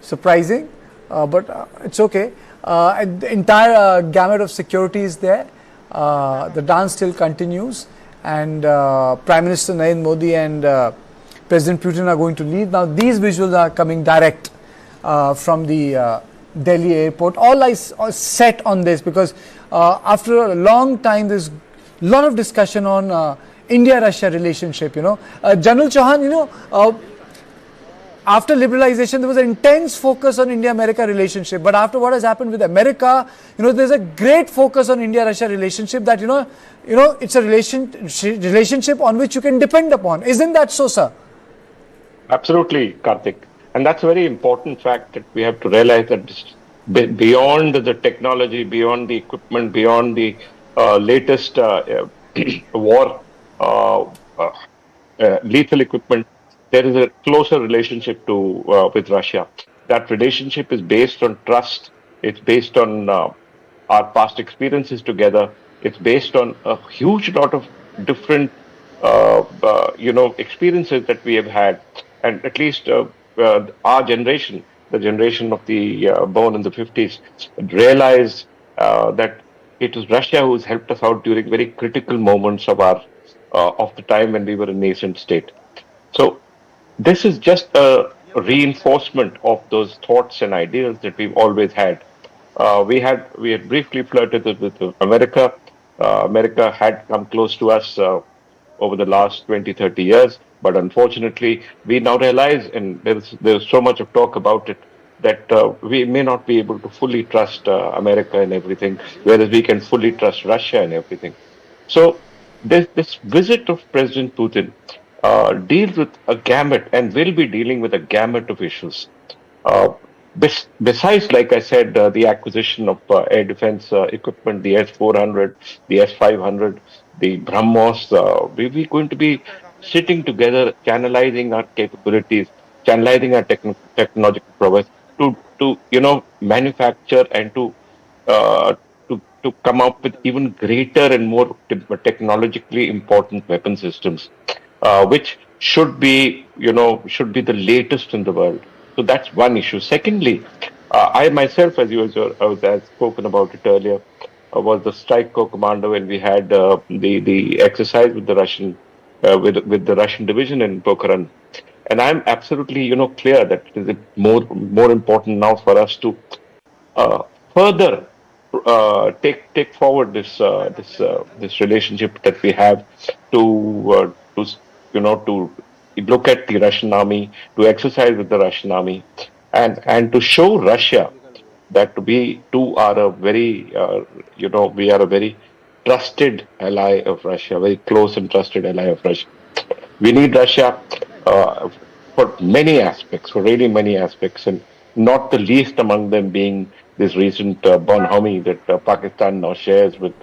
B: surprising, but it's okay. The entire gamut of security is there. The dance still continues, and Prime Minister Narendra Modi and President Putin are going to lead. Now these visuals are coming direct from the Delhi airport. All eyes are set on this because after a long time there's a lot of discussion on India-Russia relationship. General Chauhan, after liberalization, there was an intense focus on India-America relationship. But after what has happened with America, there's a great focus on India-Russia relationship that, it's a relationship on which you can depend upon. Isn't that so, sir?
K: Absolutely, Karthik. And that's a very important fact that we have to realize that beyond the technology, beyond the equipment, beyond the latest war lethal equipment, there is a closer relationship with Russia. That relationship is based on trust. It's based on our past experiences together. It's based on a huge lot of different, experiences that we have had. And at least our generation, the generation of the born in the 50s, realized that it was Russia who's helped us out during very critical moments of the time when we were a nascent state. So this is just a reinforcement of those thoughts and ideals that we've always had. We had briefly flirted with America. America had come close to us over the last 20, 30 years. But unfortunately, we now realize, and there's so much of talk about it, that we may not be able to fully trust America and everything, whereas we can fully trust Russia and everything. So this visit of President Putin deals with a gamut and will be dealing with a gamut of issues. Besides, like I said, the acquisition of air defense equipment, the S-400, the S-500, the BrahMos, we're going to be sitting together, channelizing our capabilities, channelizing our technological prowess to manufacture and to come up with even greater and more technologically important weapon systems, which should be the latest in the world. So that's one issue. Secondly, I myself, as I spoken about it earlier, was the strike corps commander when we had the exercise with the Russian with the Russian division in Pokhran. And I'm absolutely clear that it is more important now for us to further take forward this relationship that we have to look at the Russian army, to exercise with the Russian army, and to show Russia that we too are a very we are a very trusted ally of Russia, very close and trusted ally of Russia. We need Russia for many aspects, for really many aspects, and not the least among them being this recent bonhomie that Pakistan now shares with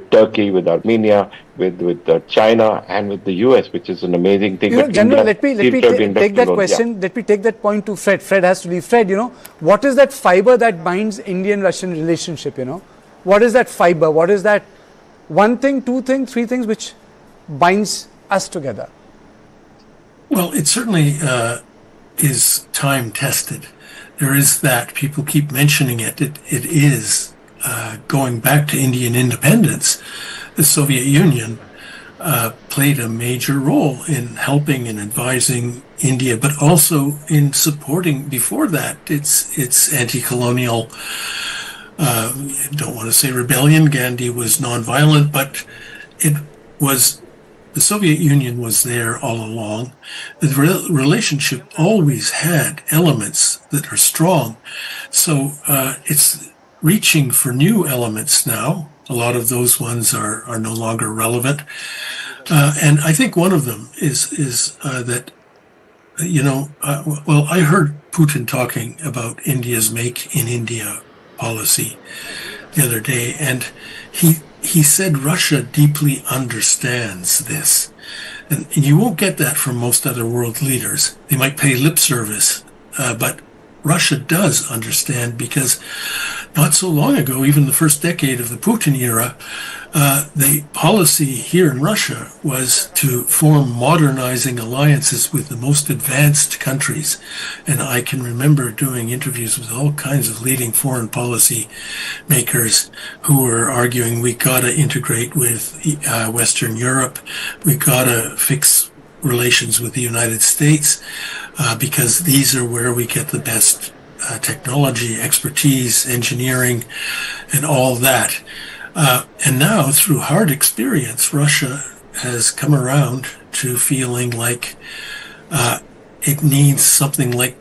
K: Turkey, with Armenia, with China, and with the US, which is an amazing thing.
B: General, let me take that question. Yeah. Let me take that point to Fred. Fred has to leave. Fred, what is that fiber that binds Indian-Russian relationship? What is that fiber? What is that one thing, two things, three things which binds us together?
H: Well, it certainly is time tested. There is that. People keep mentioning it. It is going back to Indian independence. The Soviet Union played a major role in helping and advising India, but also in supporting, before that, its anti-colonial, don't want to say rebellion. Gandhi was nonviolent, but the Soviet Union was there all along. The relationship always had elements that are strong. So it's reaching for new elements now. A lot of those ones are no longer relevant. And I think one of them is that, I heard Putin talking about India's Make in India policy the other day, and he said Russia deeply understands this. And you won't get that from most other world leaders. They might pay lip service, but Russia does understand, because not so long ago, even the first decade of the Putin era, the policy here in Russia was to form modernizing alliances with the most advanced countries. And I can remember doing interviews with all kinds of leading foreign policy makers who were arguing we got to integrate with Western Europe, we got to fix relations with the United States, because these are where we get the best technology, expertise, engineering, and all that. And now, through hard experience, Russia has come around to feeling like it needs something like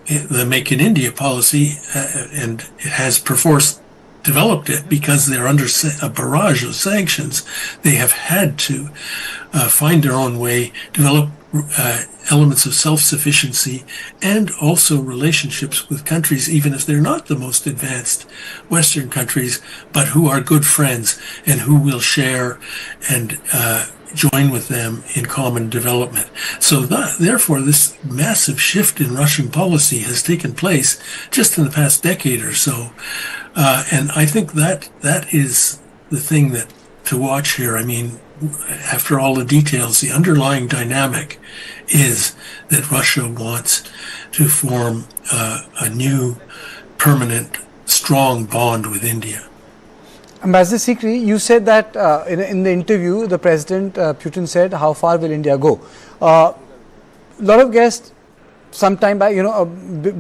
H: the Make in India policy, and it has perforce developed it because they're under a barrage of sanctions. They have had to find their own way, develop elements of self-sufficiency, and also relationships with countries, even if they're not the most advanced Western countries, but who are good friends and who will share and join with them in common development. So therefore, this massive shift in Russian policy has taken place just in the past decade or so. And I think that is the thing that to watch here. I mean, after all the details, the underlying dynamic is that Russia wants to form a new, permanent, strong bond with India.
B: Ambassador Sikri, you said that in the interview, the President Putin said, "How far will India go?" A lot of guests, sometime back,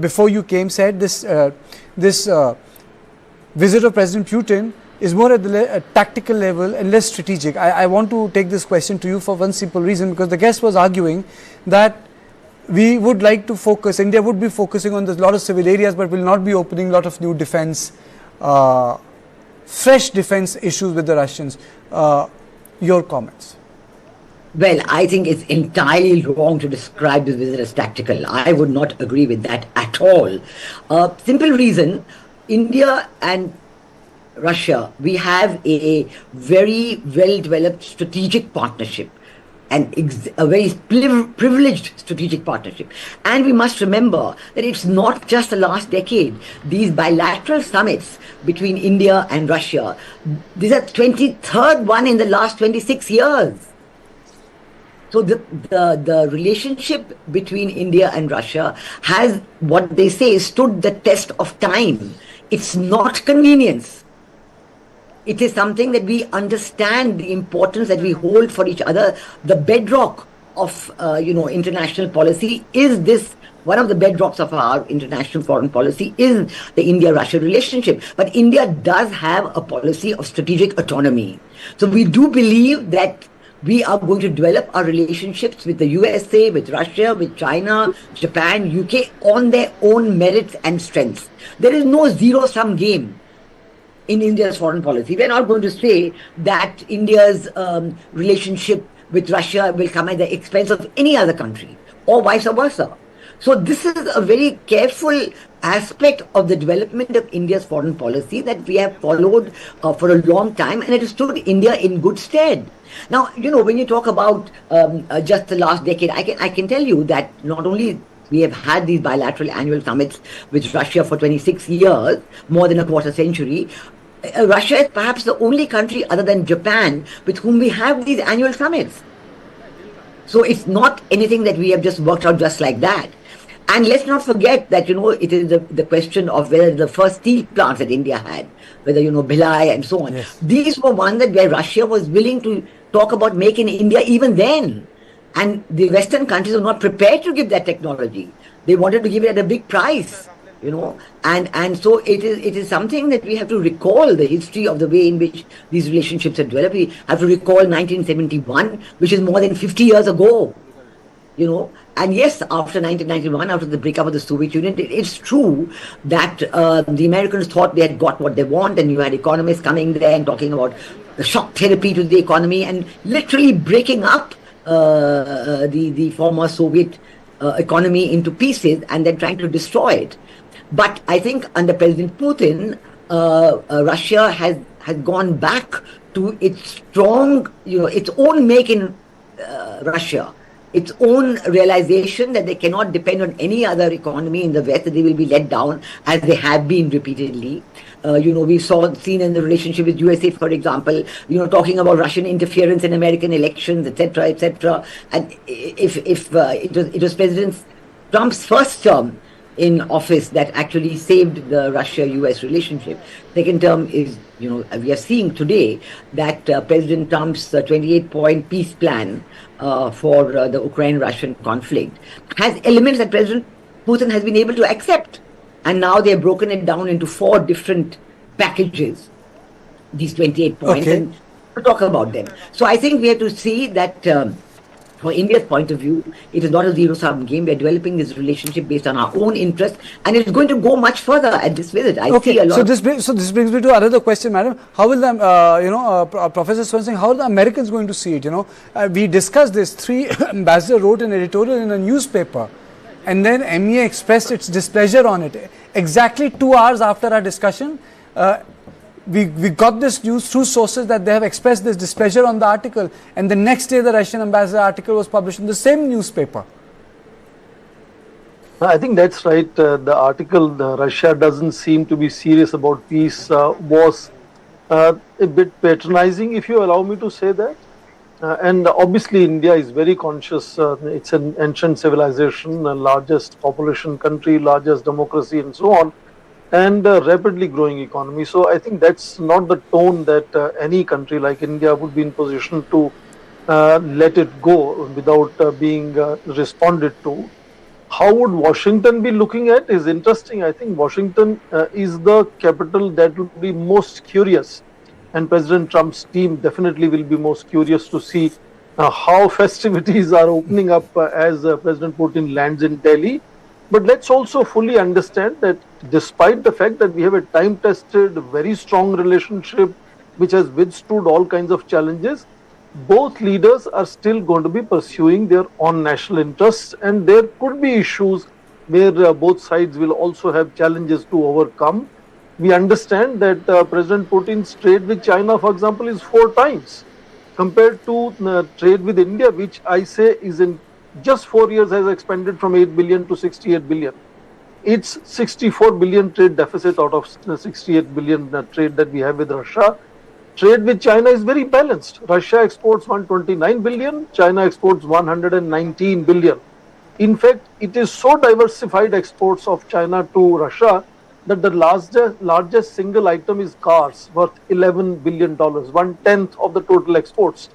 B: before you came, said this visit of President Putin is more at the tactical level and less strategic. I want to take this question to you for one simple reason, because the guest was arguing that we would like to focus, India would be focusing on a lot of civil areas, but will not be opening a lot of new defense, fresh defense issues with the Russians. Your comments?
I: Well, I think it's entirely wrong to describe this visit as tactical. I would not agree with that at all. Simple reason, India and Russia, we have a very well-developed strategic partnership, and a very privileged strategic partnership. And we must remember that it's not just the last decade. These bilateral summits between India and Russia, these are 23rd one in the last 26 years. So the relationship between India and Russia has, what they say, stood the test of time. It's not convenience. It is something that we understand the importance that we hold for each other. The bedrock of, international policy is this. One of the bedrocks of our international foreign policy is the India-Russia relationship. But India does have a policy of strategic autonomy. So we do believe that we are going to develop our relationships with the USA, with Russia, with China, Japan, UK on their own merits and strengths. There is no zero-sum game in India's foreign policy. We're not going to say that India's relationship with Russia will come at the expense of any other country, or vice versa. So this is a very careful aspect of the development of India's foreign policy that we have followed for a long time, and it has stood India in good stead. Now, when you talk about just the last decade, I can tell you that not only we have had these bilateral annual summits with Russia for 26 years, more than a quarter century. Russia is perhaps the only country other than Japan with whom we have these annual summits. So it's not anything that we have just worked out just like that. And let's not forget that, it is the question of whether the first steel plants that India had, whether, Bhilai and so on. Yes. These were ones where Russia was willing to talk about Make in India even then. And the Western countries were not prepared to give that technology. They wanted to give it at a big price, and so it is something that we have to recall the history of the way in which these relationships are developed. We have to recall 1971, which is more than 50 years ago, And yes, after 1991, after the breakup of the Soviet Union, it's true that the Americans thought they had got what they want, and you had economists coming there and talking about the shock therapy to the economy and literally breaking up the former Soviet economy into pieces and then trying to destroy it. But I think under President Putin, Russia has gone back to its strong, its own make in Russia. Its own realization that they cannot depend on any other economy in the West, that they will be let down as they have been repeatedly. We seen in the relationship with USA, for example, talking about Russian interference in American elections, etc., etc. And if it was President Trump's first term in office that actually saved the Russia-US relationship. Second term is, we are seeing today that President Trump's 28-point peace plan for the Ukraine-Russian conflict has elements that President Putin has been able to accept. And now they've broken it down into 4 different packages, these 28 points, and to talk about them. So I think we have to see that from India's point of view, it is not a zero-sum game. We are developing this relationship based on our own interest, and it's going to go much further at this visit. I see a lot.
B: So this brings me to another question, madam. How will the, Professor Swansingh, how are the Americans going to see it? We discussed this. 3 ambassadors wrote an editorial in a newspaper, and then MEA expressed its displeasure on it. Exactly 2 hours after our discussion, we got this news through sources that they have expressed this displeasure on the article, and the next day the Russian ambassador article was published in the same newspaper.
J: I think that's right. The article, Russia doesn't seem to be serious about peace, was a bit patronizing, if you allow me to say that. And obviously India is very conscious. It's an ancient civilization, the largest population country, largest democracy and so on, and a rapidly growing economy. So I think that's not the tone that any country like India would be in position to let it go without being responded to. How would Washington be looking at is interesting. I think Washington is the capital that would be most curious, and President Trump's team definitely will be most curious to see how festivities are opening up as President Putin lands in Delhi. But let's also fully understand that despite the fact that we have a time-tested, very strong relationship which has withstood all kinds of challenges, both leaders are still going to be pursuing their own national interests, and there could be issues where both sides will also have challenges to overcome. We understand that President Putin's trade with China, for example, is 4 times compared to trade with India, which I say is in just 4 years has expanded from 8 billion to 68 billion. It's 64 billion trade deficit out of 68 billion trade that we have with Russia. Trade with China is very balanced. Russia exports 129 billion, China exports 119 billion. In fact, it is so diversified exports of China to Russia that the largest single item is cars worth $11 billion, 1/10 of the total exports.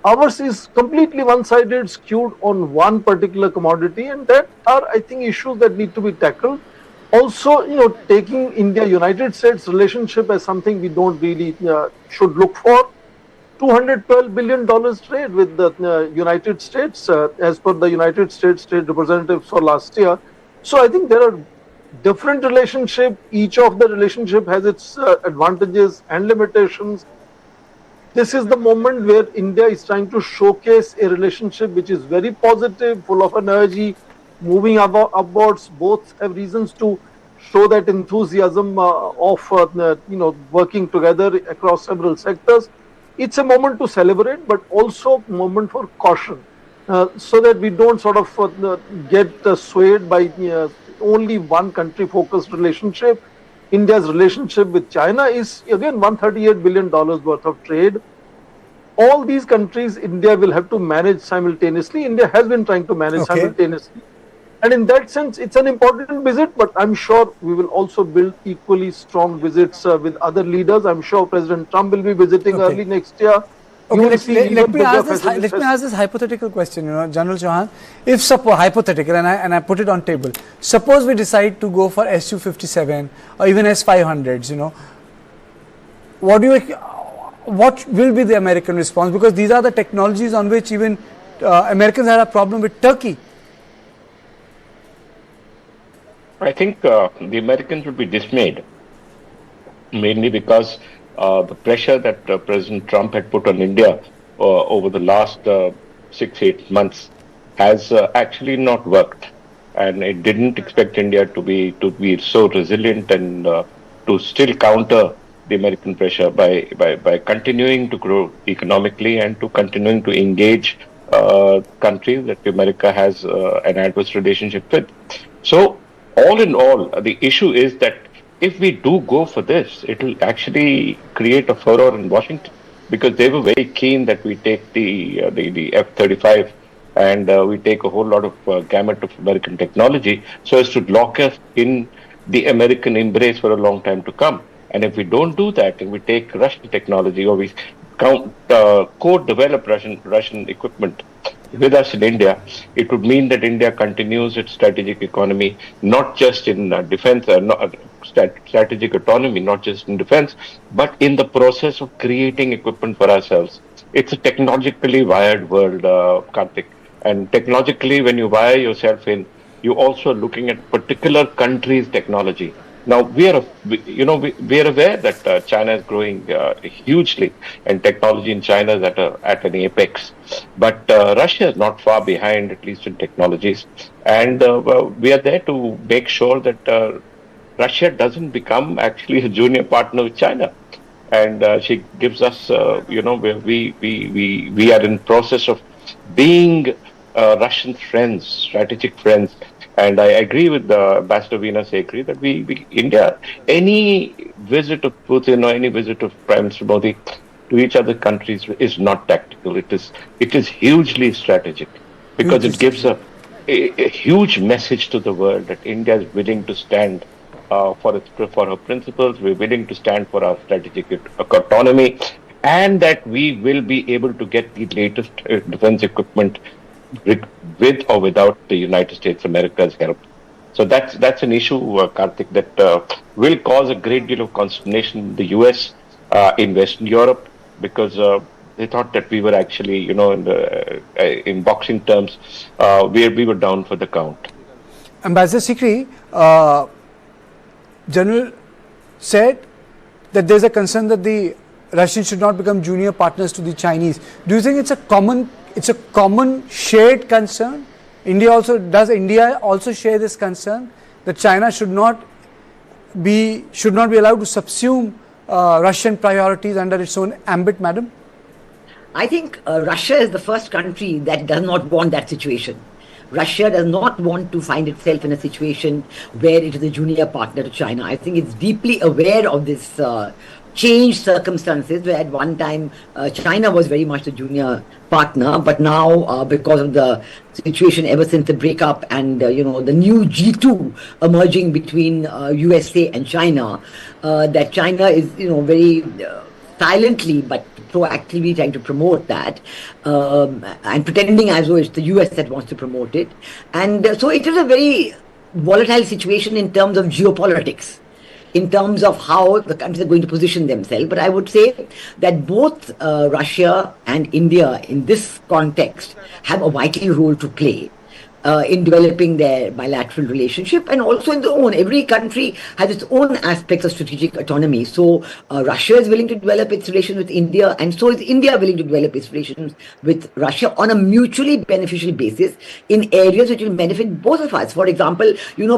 J: Ours is completely one-sided, skewed on one particular commodity, and that are, I think, issues that need to be tackled. Also, taking India-United States relationship as something we don't really should look for. $212 billion trade with the United States, as per the United States Trade Representatives for last year. So I think there are different relationships. Each of the relationship has its advantages and limitations. This is the moment where India is trying to showcase a relationship which is very positive, full of energy, moving upwards. Both have reasons to show that enthusiasm of working together across several sectors. It's a moment to celebrate, but also a moment for caution, so that we don't sort of get swayed by only one country-focused relationship. India's relationship with China is again $138 billion worth of trade. All these countries India will have to manage simultaneously. India has been trying to manage simultaneously. And in that sense, it's an important visit, but I'm sure we will also build equally strong visits with other leaders. I'm sure President Trump will be visiting early next year.
B: Let me ask this hypothetical question, General Chauhan. If suppose, hypothetical, and I put it on table, suppose we decide to go for Su-57 or even S-500s, what will be the American response? Because these are the technologies on which even Americans had a problem with Turkey.
K: I think the Americans would be dismayed, mainly because the pressure that President Trump had put on India over the last 6-8 months has actually not worked, and it didn't expect India to be so resilient and to still counter the American pressure by continuing to grow economically and to continuing to engage countries that America has an adverse relationship with. So, all in all, the issue is that if we do go for this, it will actually create a furor in Washington, because they were very keen that we take the F-35 and we take a whole lot of gamut of American technology so as to lock us in the American embrace for a long time to come. And if we don't do that, and we take Russian technology, or we co-develop Russian equipment with us in India, it would mean that India continues its strategic economy, not just in defense, strategic autonomy, not just in defense, but in the process of creating equipment for ourselves. It's a technologically wired world, Karthik. And technologically, when you wire yourself in, you're also looking at particular countries' technology. Now, we are aware that China is growing hugely, and technology in China is at an apex. But Russia is not far behind, at least in technologies. And we are there to make sure that Russia doesn't become actually a junior partner with China. And she gives us, where we are in process of being Russian friends, strategic friends. And I agree with Ambassador Veena Sekhri that India, any visit of Putin or any visit of Prime Minister Modi to each other countries is not tactical. It is hugely strategic, because it gives a huge message to the world that India is willing to stand for her principles. We're willing to stand for our strategic autonomy, and that we will be able to get the latest defense equipment with or without the United States of America's help. So that's an issue, Karthik, that will cause a great deal of consternation in the US, in Western Europe, because they thought that we were actually, in boxing terms, we were down for the count.
B: Ambassador Sekhri, General said that there's a concern that the Russians should not become junior partners to the Chinese. Do you think it's a common shared concern? Does India also share this concern that China should not be allowed to subsume Russian priorities under its own ambit, madam?
I: I think Russia is the first country that does not want that situation. Russia does not want to find itself in a situation where it is a junior partner to China. I think it's deeply aware of this changed circumstances, where at one time China was very much the junior partner, but now because of the situation ever since the breakup and the new G2 emerging between USA and China, that China is very silently but proactively trying to promote that, and pretending as though it's the US that wants to promote it. And so it is a very volatile situation in terms of geopolitics, in terms of how the countries are going to position themselves. But I would say that both Russia and India in this context have a vital role to play in developing their bilateral relationship, and also in their own. Every country has its own aspects of strategic autonomy. So Russia is willing to develop its relations with India, and so is India willing to develop its relations with Russia on a mutually beneficial basis in areas which will benefit both of us. For example,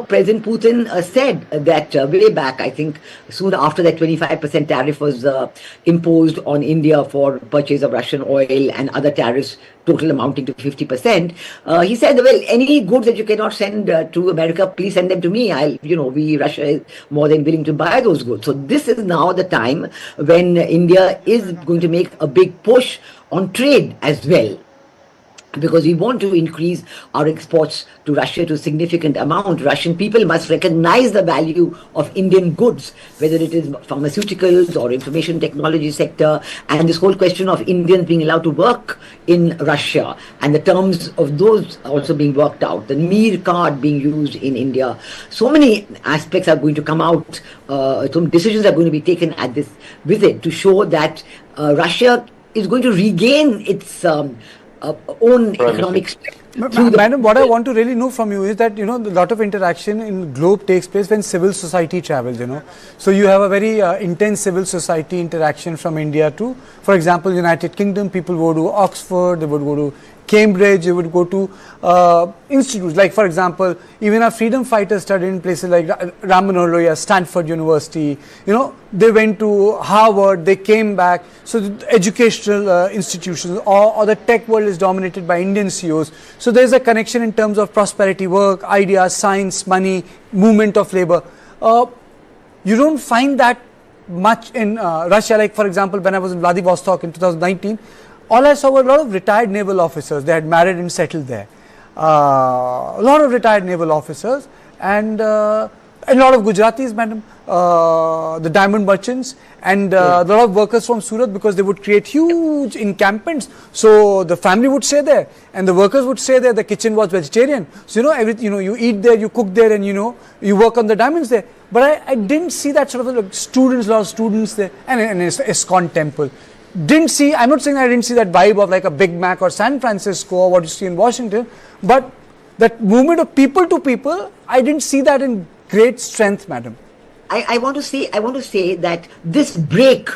I: President Putin said that way back, I think soon after that 25% tariff was imposed on India for purchase of Russian oil and other tariffs, total amounting to 50%. He said, well, any goods that you cannot send to America, please send them to me. Russia is more than willing to buy those goods. So this is now the time when India is going to make a big push on trade as well, because we want to increase our exports to Russia to a significant amount. Russian people must recognize the value of Indian goods, whether it is pharmaceuticals or information technology sector, and this whole question of Indians being allowed to work in Russia and the terms of those also being worked out, the Mir card being used in India. So many aspects are going to come out, some decisions are going to be taken at this visit to show that Russia is going to regain its own economic strength.
B: Madam, what I want to really know from you is that, a lot of interaction in globe takes place when civil society travels, So you have a very intense civil society interaction from India to, for example, United Kingdom. People go to Oxford, they would go to Cambridge, you would go to institutes like, for example, even our freedom fighters studied in places like Ram Manohar Lohia, Stanford University. They went to Harvard, they came back. So the educational institutions or the tech world is dominated by Indian CEOs. So there is a connection in terms of prosperity, work, ideas, science, money, movement of labor. You don't find that much in Russia. Like, for example, when I was in Vladivostok in 2019, all I saw were a lot of retired naval officers. They had married and settled there. A lot of retired naval officers and a lot of Gujaratis, madam, the diamond merchants, and a lot of workers from Surat, because they would create huge encampments. So the family would stay there and the workers would stay there. The kitchen was vegetarian. So, you eat there, you cook there, and, you work on the diamonds there. But I didn't see that sort of a lot of students there, and an ISKCON temple. I'm not saying I didn't see that vibe of like a Big Mac or San Francisco or what you see in Washington, but that movement of people to people, I didn't see that in great strength, madam.
I: I want to say that this break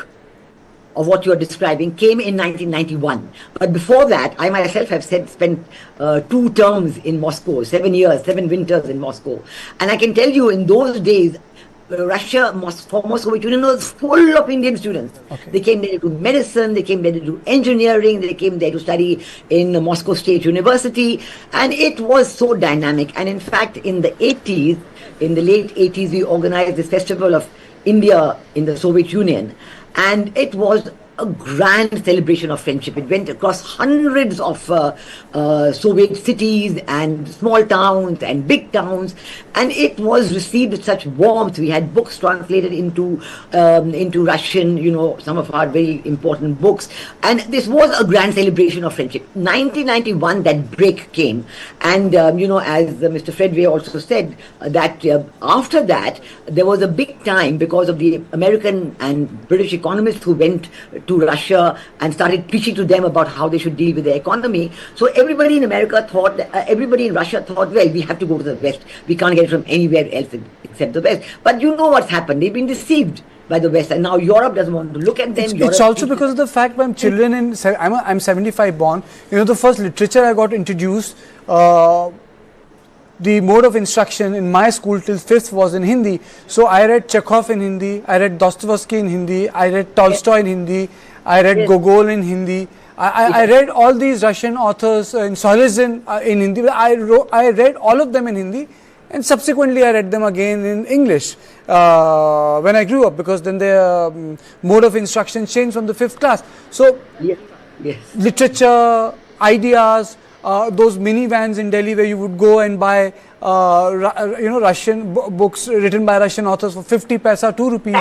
I: of what you are describing came in 1991. But before that, I myself have spent 2 terms in Moscow, 7 years, 7 winters in Moscow. And I can tell you, in those days, Russia, former Soviet Union, was full of Indian students. Okay. They came there to do medicine, they came there to do engineering, they came there to study in Moscow State University, and it was so dynamic. And in fact, in the late 80s, we organized this Festival of India in the Soviet Union, and it was a grand celebration of friendship. It went across hundreds of Soviet cities and small towns and big towns, and it was received with such warmth. We had books translated into Russian, some of our very important books, and this was a grand celebration of friendship. 1991, that break came, and as Mr. Fredway also said, that after that there was a big time because of the American and British economists who went to Russia and started preaching to them about how they should deal with their economy. So everybody in America thought, everybody in Russia thought, well, we have to go to the West. We can't get it from anywhere else except the West. But you know what's happened. They've been deceived by the West, and now Europe doesn't want to look at them.
B: It's also because of the fact I'm 75 born. The first literature I got introduced, the mode of instruction in my school till 5th was in Hindi. So I read Chekhov in Hindi, I read Dostoevsky in Hindi, I read Tolstoy in Hindi, I read Gogol in Hindi. I read all these Russian authors in Solzhenitsyn in Hindi. I read all of them in Hindi, and subsequently I read them again in English when I grew up, because then the mode of instruction changed from the 5th class. So literature, ideas, those minivans in Delhi where you would go and buy Russian books written by Russian authors for 50 paisa, 2 rupees.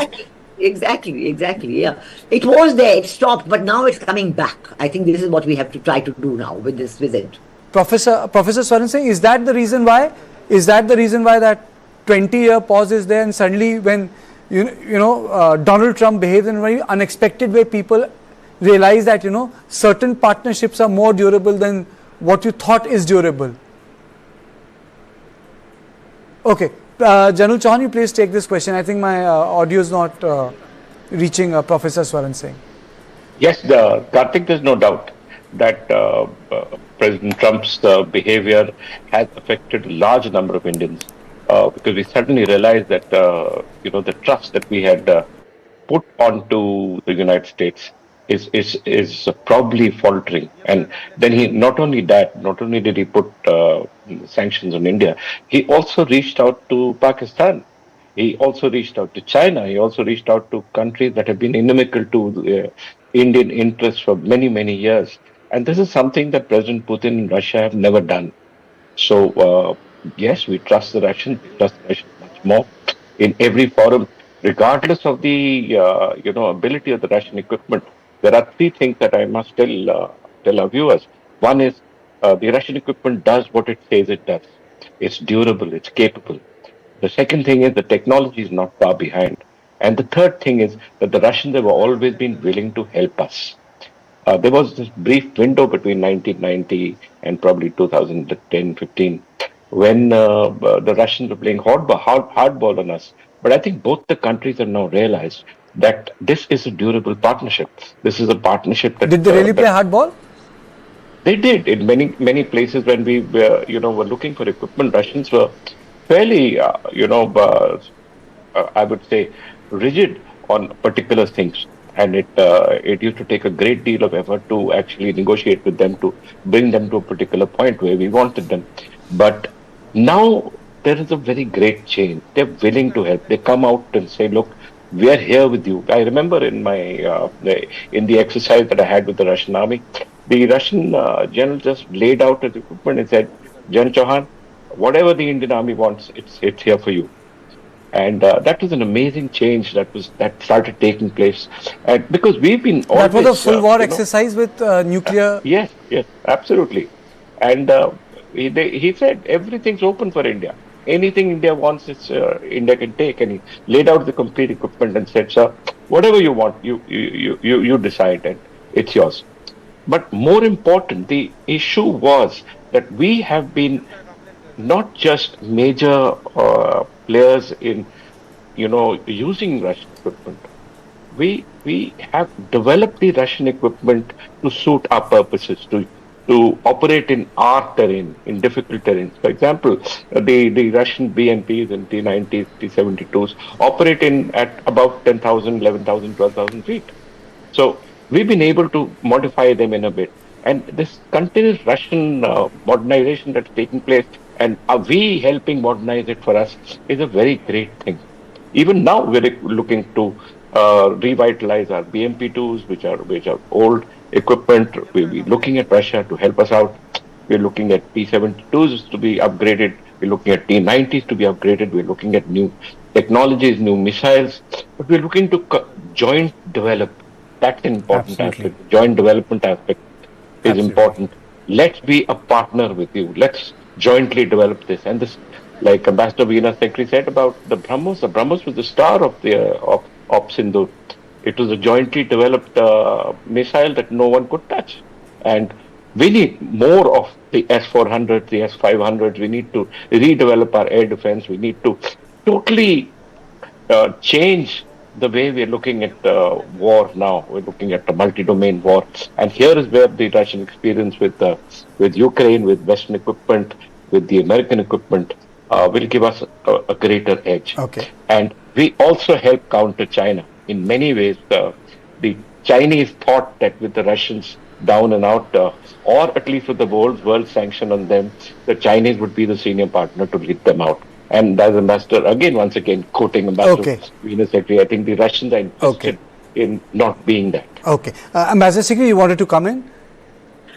I: Exactly, yeah. It was there, it stopped, but now it's coming back. I think this is what we have to try to do now with this visit.
B: Professor Swaran Singh, is that the reason why? Is that the reason why that 20-year pause is there, and suddenly when Donald Trump behaves in a very unexpected way, people realize that certain partnerships are more durable than what you thought is durable? Okay. Janul Chauhan, you please take this question. I think my audio is not reaching Professor Swaran Singh.
K: Yes, Karthik, there's no doubt that President Trump's behavior has affected a large number of Indians, because we suddenly realized that the trust that we had put onto the United States is probably faltering. And then he not only did he put sanctions on India, he also reached out to Pakistan. He also reached out to China. He also reached out to countries that have been inimical to Indian interests for many, many years. And this is something that President Putin and Russia have never done. So, yes, we trust the Russians. We trust the Russians much more in every forum, regardless of the ability of the Russian equipment. There are 3 things that I must tell our viewers. One is the Russian equipment does what it says it does. It's durable, it's capable. The second thing is the technology is not far behind. And the third thing is that the Russians have always been willing to help us. There was this brief window between 1990 and probably 2010-15 when the Russians were playing hardball on us. But I think both the countries have now realized that this is a durable partnership. This is a partnership that...
B: Did they really play hardball?
K: They did in many places when we were looking for equipment. Russians were fairly I would say rigid on particular things, and it used to take a great deal of effort to actually negotiate with them to bring them to a particular point where we wanted them. But now there is a very great change. They're willing to help. They come out and say, "Look, we are here with you." I remember in the exercise that I had with the Russian army, the Russian general just laid out his equipment and said, "General Chauhan, whatever the Indian army wants, it's here for you." And that was an amazing change that started taking place, and because we've been always,
B: that was a full war exercise with nuclear.
K: Yes, absolutely. And he said everything's open for India. Anything India wants, India can take. And he laid out the complete equipment and said, "Sir, whatever you want, you decide, and it's yours." But more important, the issue was that we have been not just major players in, using Russian equipment. We have developed the Russian equipment to suit our purposes, to operate in our terrain, in difficult terrains. For example, the Russian BMPs and T-90s, T-72s operate at about 10,000, 11,000, 12,000 feet. So we've been able to modify them in a bit. And this continuous Russian modernization that's taking place, and we helping modernize it for us, is a very great thing. Even now, we're looking to revitalize our BMP-2s, which are old equipment. We'll be looking at Russia to help us out. We're looking at T-72s to be upgraded. We're looking at T-90s to be upgraded. We're looking at new technologies, new missiles. But we're looking to joint develop. That's an important aspect. Joint development aspect is important. Let's be a partner with you. Let's jointly develop this. And this, like Ambassador Veena Secretary said about the BrahMos was the star of Sindhu. It was a jointly developed missile that no one could touch. And we need more of the S-400s, the S-500s. We need to redevelop our air defense. We need to totally change the way we're looking at war now. We're looking at a multi-domain war. And here is where the Russian experience with Ukraine, with Western equipment, with the American equipment will give us a greater edge.
B: Okay.
K: And we also help counter China. In many ways, the Chinese thought that with the Russians down and out, or at least with the world sanction on them, the Chinese would be the senior partner to lead them out. And as Ambassador, once again, quoting Ambassador Veena Secretary, I think the Russians are interested in not being that.
B: Okay. Ambassador Secretary, you wanted to come in?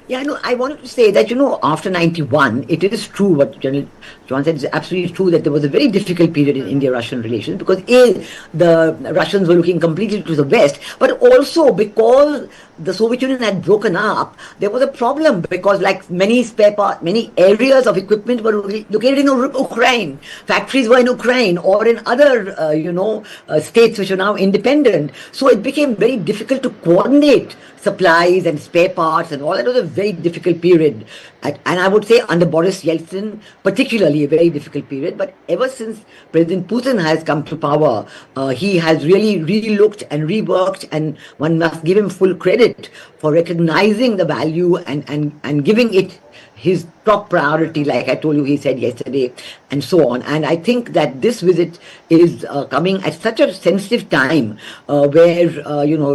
I: Yeah, no, I wanted to say that, after 91, it is true what General John said is absolutely true that there was a very difficult period in India-Russian relations because the Russians were looking completely to the West, but also because the Soviet Union had broken up, there was a problem because like many spare parts, many areas of equipment were located in Ukraine. Factories were in Ukraine or in other, states which are now independent. So it became very difficult to coordinate supplies and spare parts and all. That was a very difficult period. And I would say under Boris Yeltsin, particularly a very difficult period. But ever since President Putin has come to power, he has really relooked and reworked, and one must give him full credit for recognizing the value and giving it his top priority, like I told you, he said yesterday, and so on. And I think that this visit is coming at such a sensitive time where,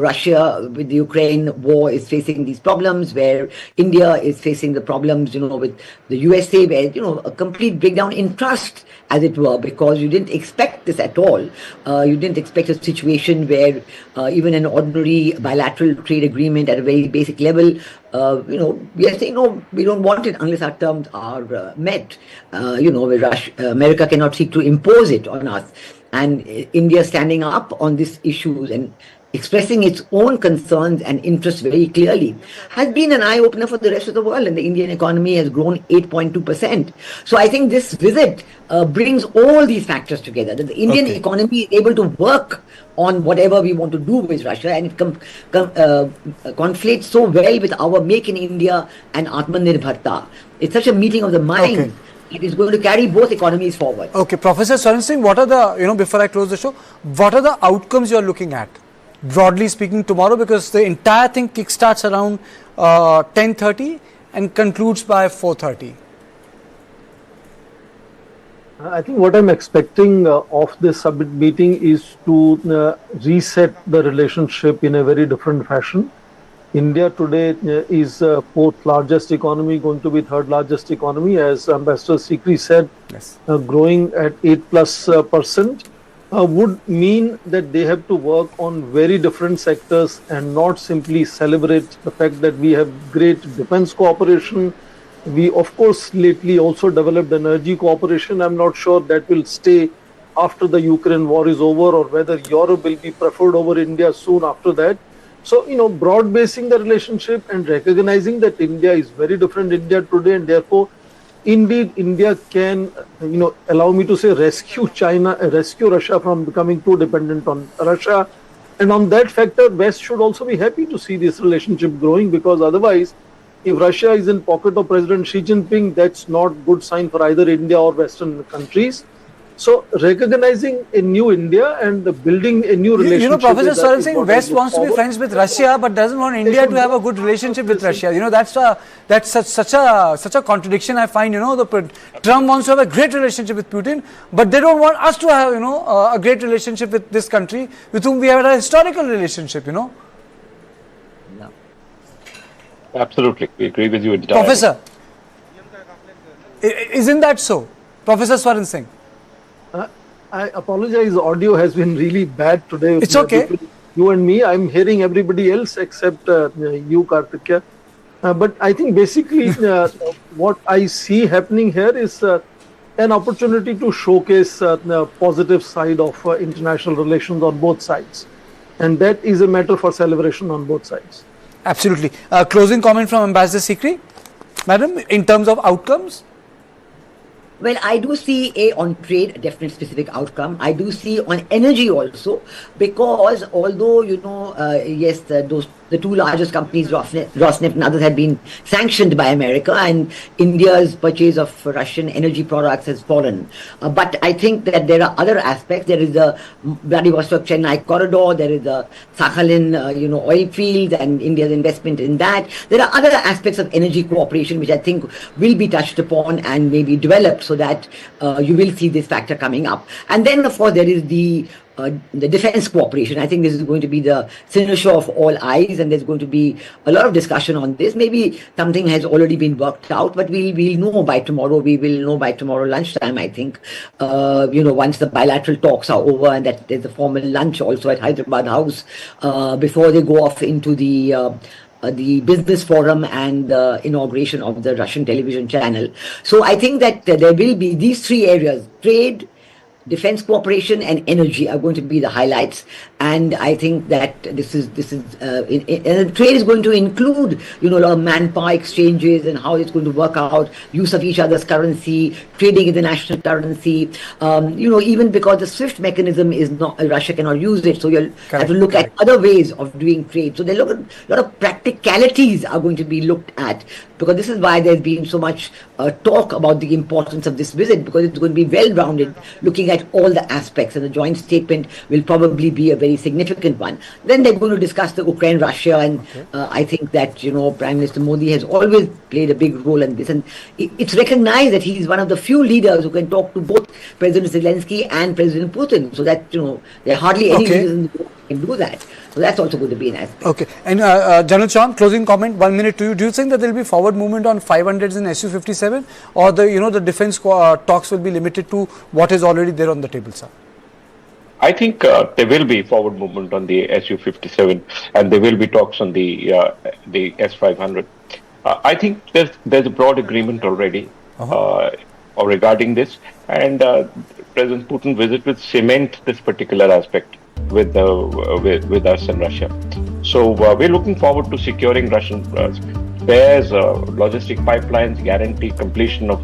I: Russia with the Ukraine war is facing these problems, where India is facing the problems, with the USA, where, a complete breakdown in trust, as it were, because you didn't expect this at all. You didn't expect a situation where even an ordinary bilateral trade agreement at a very basic level, we are saying, no, we don't want it unless our terms are met. Where America cannot seek to impose it on us. And India standing up on these issues and expressing its own concerns and interests very clearly has been an eye-opener for the rest of the world, and the Indian economy has grown 8.2%. So I think this visit brings all these factors together, that the Indian economy is able to work on whatever we want to do with Russia, and it conflates so well with our Make in India and Atmanirbharta. It's such a meeting of the mind. It is going to carry both economies forward.
B: Okay, Professor Saran Singh, what are the, before I close the show, what are the outcomes you are looking at, broadly speaking, tomorrow? Because the entire thing kickstarts around 10:30, and concludes by 4:30?
J: I think what I'm expecting of this summit meeting is to reset the relationship in a very different fashion. India today is fourth largest economy, going to be third largest economy, as Ambassador Sikri said.
B: Yes.
J: Growing at 8+% would mean that they have to work on very different sectors and not simply celebrate the fact that we have great defense cooperation. We, of course, lately also developed energy cooperation. I'm not sure that will stay after the Ukraine war is over, or whether Europe will be preferred over India soon after that. So, broad basing the relationship and recognizing that India is very different India today, and therefore, indeed, India can, allow me to say, rescue Russia from becoming too dependent on Russia. And on that factor, West should also be happy to see this relationship growing, because otherwise, if Russia is in pocket of President Xi Jinping, that's not good sign for either India or Western countries. So recognizing a new India and building a new relationship.
B: Professor Swaran Singh, West wants to be friends with Russia, but doesn't want India to have a good relationship with Russia. That's such a contradiction. I find, Trump wants to have a great relationship with Putin, but they don't want us to have, a great relationship with this country with whom we have a historical relationship.
K: No. Absolutely, we agree with you entirely.
B: Professor, isn't that so, Professor Swaran Singh?
J: I apologize, audio has been really bad today.
B: It's okay.
J: You and me, I'm hearing everybody else except you, Karthikeya. But I think basically what I see happening here is an opportunity to showcase the positive side of international relations on both sides. And that is a matter for celebration on both sides.
B: Absolutely. Closing comment from Ambassador Sikri, Madam, in terms of outcomes?
I: Well, I do see on trade a definite specific outcome. I do see on energy also, because although, yes, the two largest companies, Rosneft and others, had been sanctioned by America, and India's purchase of Russian energy products has fallen. But I think that there are other aspects. There is the Vladivostok-Chennai corridor, there is the Sakhalin, oil field and India's investment in that. There are other aspects of energy cooperation which I think will be touched upon and maybe developed, so that you will see this factor coming up. And then, of course, there is the defense cooperation. I think this is going to be the cynosure of all eyes, and there's going to be a lot of discussion on this. Maybe something has already been worked out, but we'll know by tomorrow. We will know by tomorrow lunchtime, I think, once the bilateral talks are over, and that there's a formal lunch also at Hyderabad House before they go off into the business forum and the inauguration of the Russian television channel. So I think that there will be these three areas: trade, defense cooperation and energy are going to be the highlights. And I think that this is and trade is going to include, a lot of manpower exchanges and how it's going to work out, use of each other's currency, trading in the national currency, even because the SWIFT mechanism is not, Russia cannot use it. So you'll have to look at other ways of doing trade. So a lot of practicalities are going to be looked at, because this is why there's been so much talk about the importance of this visit, because it's going to be well-rounded, looking at all the aspects, and the joint statement will probably be a very significant one. Then they're going to discuss the Ukraine-Russia, and I think that, Prime Minister Modi has always played a big role in this, and it's recognized that he's one of the few leaders who can talk to both President Zelensky and President Putin, so that, there are hardly any leaders in the world who can do that. So that's also going to be an aspect.
B: Okay. And General Chauhan, closing comment, 1 minute to you. Do you think that there will be forward movement on 500s and Su-57, or the defense talks will be limited to what is already there on the table, sir?
K: I think there will be forward movement on the Su-57, and there will be talks on the S-500. I think there's a broad agreement already regarding this, and President Putin's visit will cement this particular aspect with us and Russia. So we're looking forward to securing Russian spares, logistic pipelines, guarantee completion of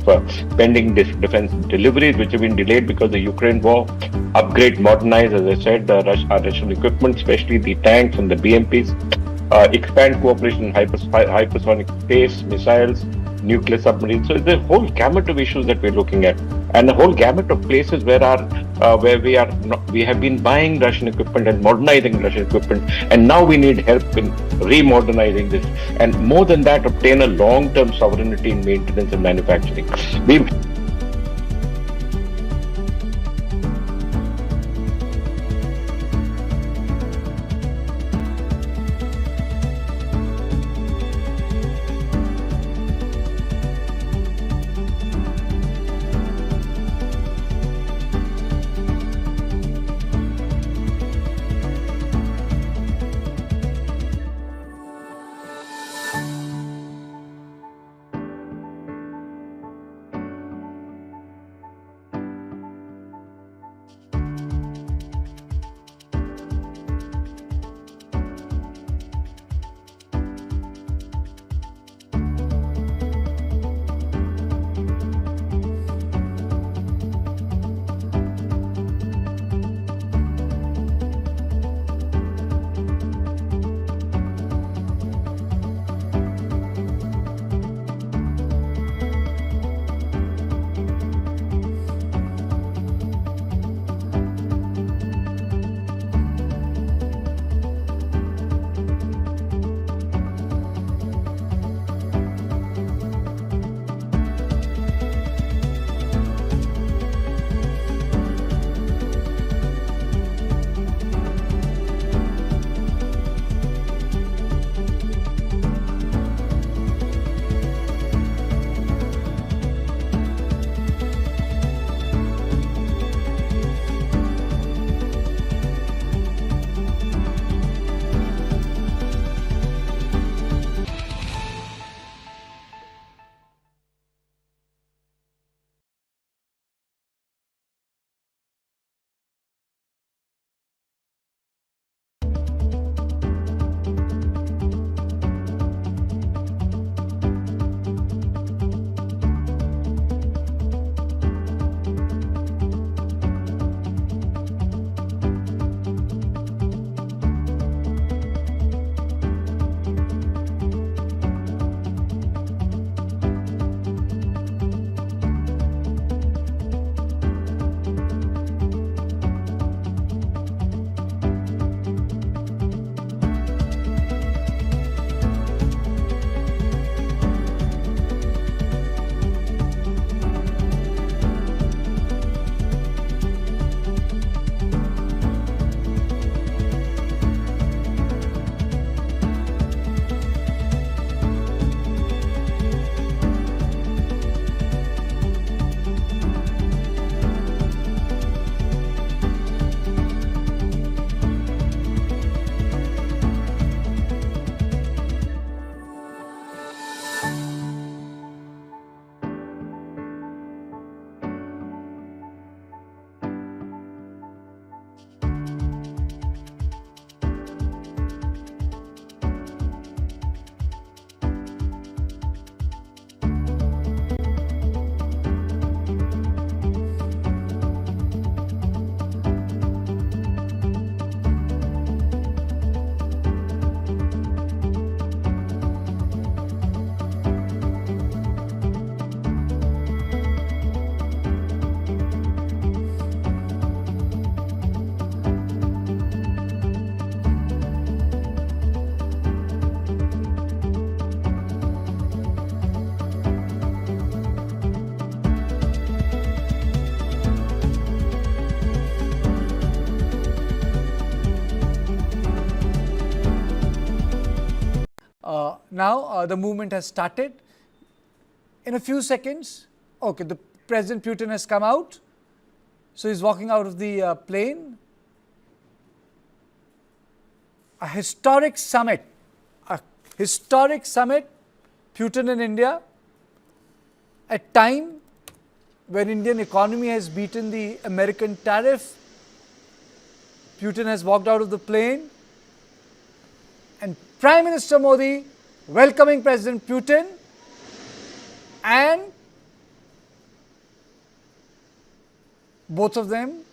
K: pending defense deliveries which have been delayed because of the Ukraine war, upgrade, modernize, as I said, our Russian equipment, especially the tanks and the BMPs, expand cooperation in hypersonic space, missiles, nuclear submarines. So it's a whole gamut of issues that we're looking at, and a whole gamut of places where we have been buying Russian equipment and modernizing Russian equipment, and now we need help in remodernizing this, and more than that, obtain a long-term sovereignty in maintenance and manufacturing.
B: Now the movement has started. In a few seconds, okay, the President Putin has come out. So he's walking out of the plane. A historic summit, Putin in India, at time when Indian economy has beaten the American tariff. Putin has walked out of the plane, and Prime Minister Modi welcoming President Putin, and both of them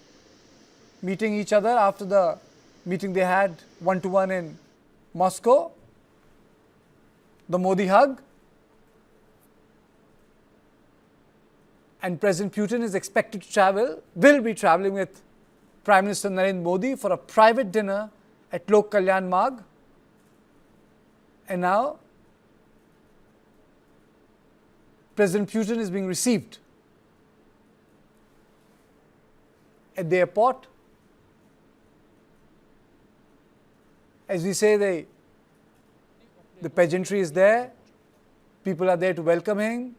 B: meeting each other after the meeting they had one-to-one in Moscow, the Modi hug. and President Putin is expected to travel, will be traveling with Prime Minister Narendra Modi for a private dinner at Lok Kalyan Marg. And now President Putin is being received at the airport. As we say, the pageantry is there. People are there to welcome him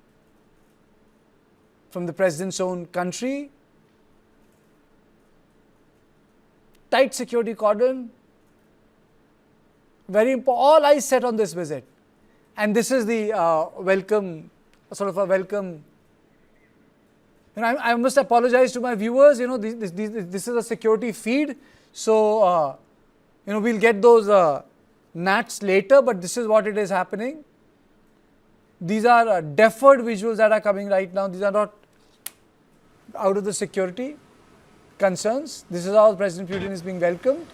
B: from the president's own country. Tight security cordon. Very important. All eyes set on this visit. And this is the welcome, sort of a welcome. I must apologize to my viewers. This is a security feed. So, we'll get those nats later, but this is what it is happening. These are deferred visuals that are coming right now. These are not out of the security concerns. This is how President Putin is being welcomed.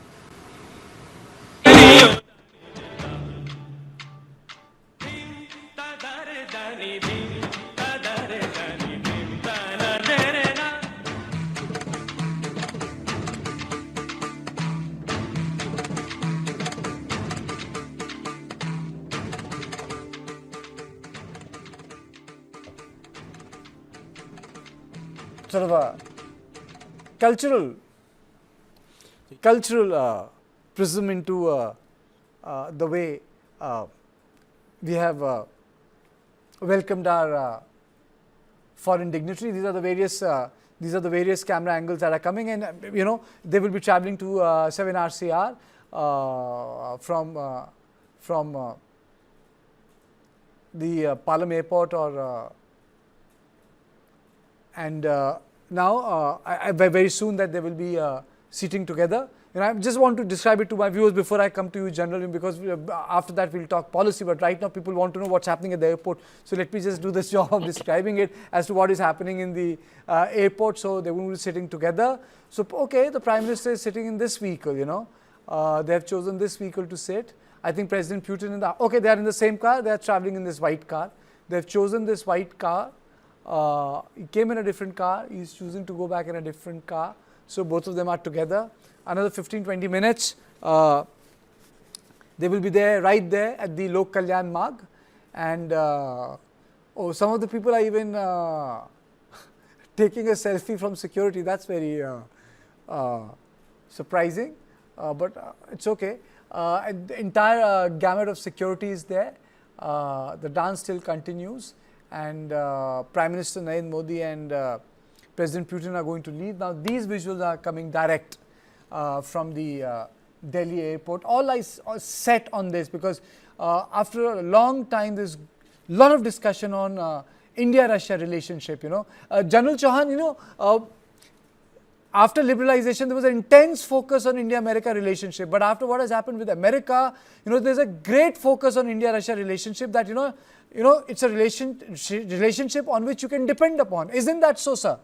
B: Sort of a cultural prism into the way we have welcomed our foreign dignitary. These are the various camera angles that are coming, and they will be traveling to 7RCR from the Palam airport and now very soon that they will be sitting together. I just want to describe it to my viewers before I come to you generally, because after that we'll talk policy, but right now people want to know what's happening at the airport. So let me just do this job of describing it as to what is happening in the airport. So they will be sitting together. So okay, the Prime Minister is sitting in this vehicle, they have chosen this vehicle to sit. I think President Putin they are in the same car, they are traveling in this white car. They have chosen this white car. He came in a different car, he is choosing to go back in a different car. So both of them are together. Another 15-20 minutes, they will be there, right there at the Lok Kalyan Marg. And some of the people are even taking a selfie from security. That's very surprising, but it's okay. The entire gamut of security is there. The dance still continues, and Prime Minister Narendra Modi and President Putin are going to leave. Now these visuals are coming direct from the Delhi airport. All eyes are set on this because after a long time there's a lot of discussion on India-Russia relationship. General Chauhan, after liberalization there was an intense focus on India-America relationship, but after what has happened with America, there's a great focus on India-Russia relationship that it's a relationship on which you can depend upon. Isn't that so, sir?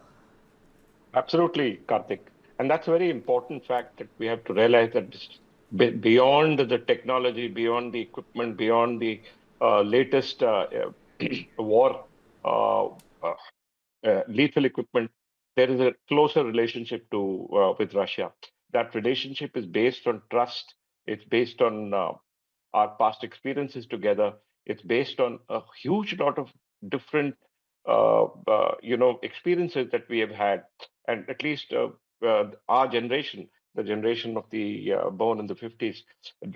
K: Absolutely, Karthik. And that's a very important fact that we have to realize, that beyond the technology, beyond the equipment, beyond the latest war lethal equipment, there is a closer relationship with Russia. That relationship is based on trust. It's based on our past experiences together. It's based on a huge lot of different experiences that we have had, and at least our generation, the generation of the born in the 50s,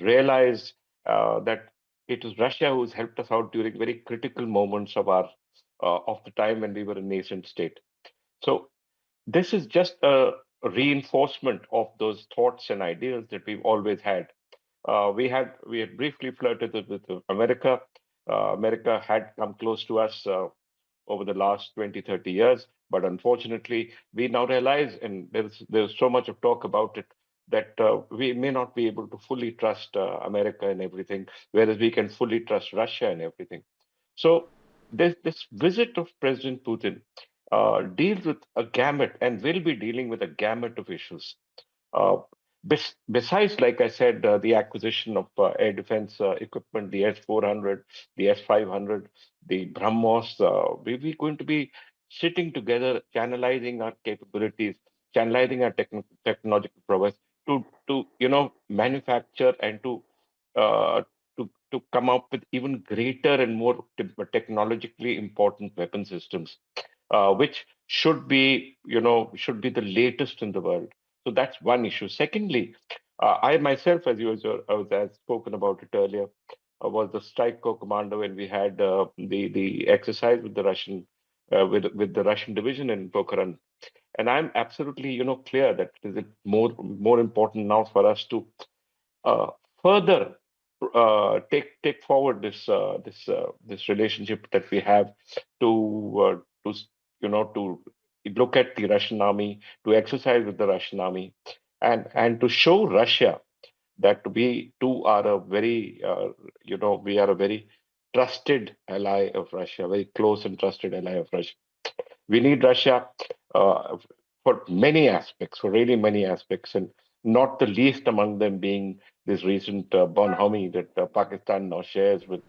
K: realized that it was Russia who's helped us out during very critical moments of the time when we were a nascent state. So this is just a reinforcement of those thoughts and ideas that we've always had. We had briefly flirted with America. America had come close to us over the last 20, 30 years. But unfortunately, we now realize, and there's so much of talk about it, that we may not be able to fully trust America and everything, whereas we can fully trust Russia and everything. So this visit of President Putin deals with a gamut, and will be dealing with a gamut of issues. Besides, like I said, the acquisition of air defense equipment, the S-400, the S-500, the BrahMos, we're going to be sitting together, channelizing our capabilities, channelizing our technological prowess to manufacture and uh, to come up with even greater and more technologically important weapon systems, which should be the latest in the world. So that's one issue. Secondly, I myself, as as spoken about it earlier, was the strike corps commander when we had the exercise with the Russian with the Russian division in Pokhran. And I'm absolutely clear that it is more important now for us to uh, further take forward this relationship that we have to look at the Russian army, to exercise with the Russian army, and to show Russia that we too are a very we are a very trusted ally of Russia, very close and trusted ally of Russia. We need Russia uh, for many aspects, for really many aspects, and not the least among them being this recent bonhomie that Pakistan now shares with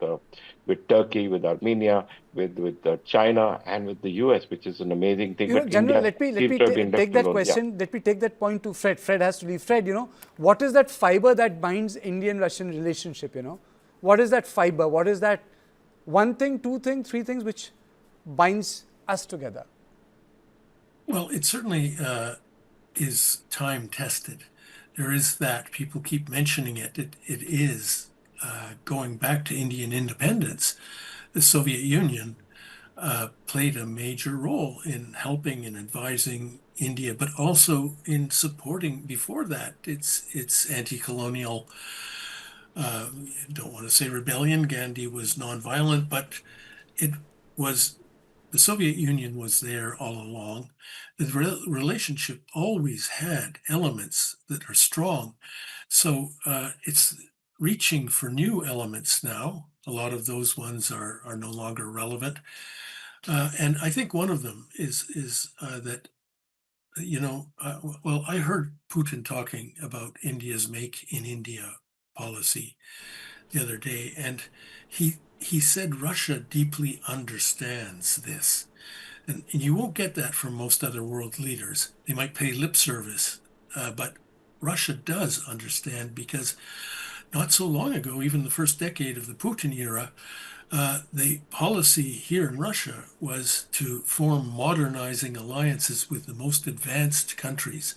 K: Turkey, with Armenia, with China, and with the US, which is an amazing thing. But
B: General,
K: India
B: let
K: seems
B: me
K: to have been
B: take
K: left
B: that
K: alone. Yeah.
B: question. Let me take that point to Fred. Fred has to leave. Fred, what is that fiber that binds Indian-Russian relationship? What is that fiber? What is that one thing, two things, three things which binds us together?
H: Well, it certainly is time tested. There is that. People keep mentioning it. It is going back to Indian independence. The Soviet Union played a major role in helping and advising India, but also in supporting before that its anti-colonial. Don't want to say rebellion. Gandhi was nonviolent, but it was. The Soviet Union was there all along. The relationship always had elements that are strong. So it's reaching for new elements now. A lot of those ones are no longer relevant. And I think one of them is that, well, I heard Putin talking about India's Make in India policy the other day, and he said Russia deeply understands this. And you won't get that from most other world leaders. They might pay lip service, but Russia does understand, because not so long ago, even the first decade of the Putin era, the policy here in Russia was to form modernizing alliances with the most advanced countries.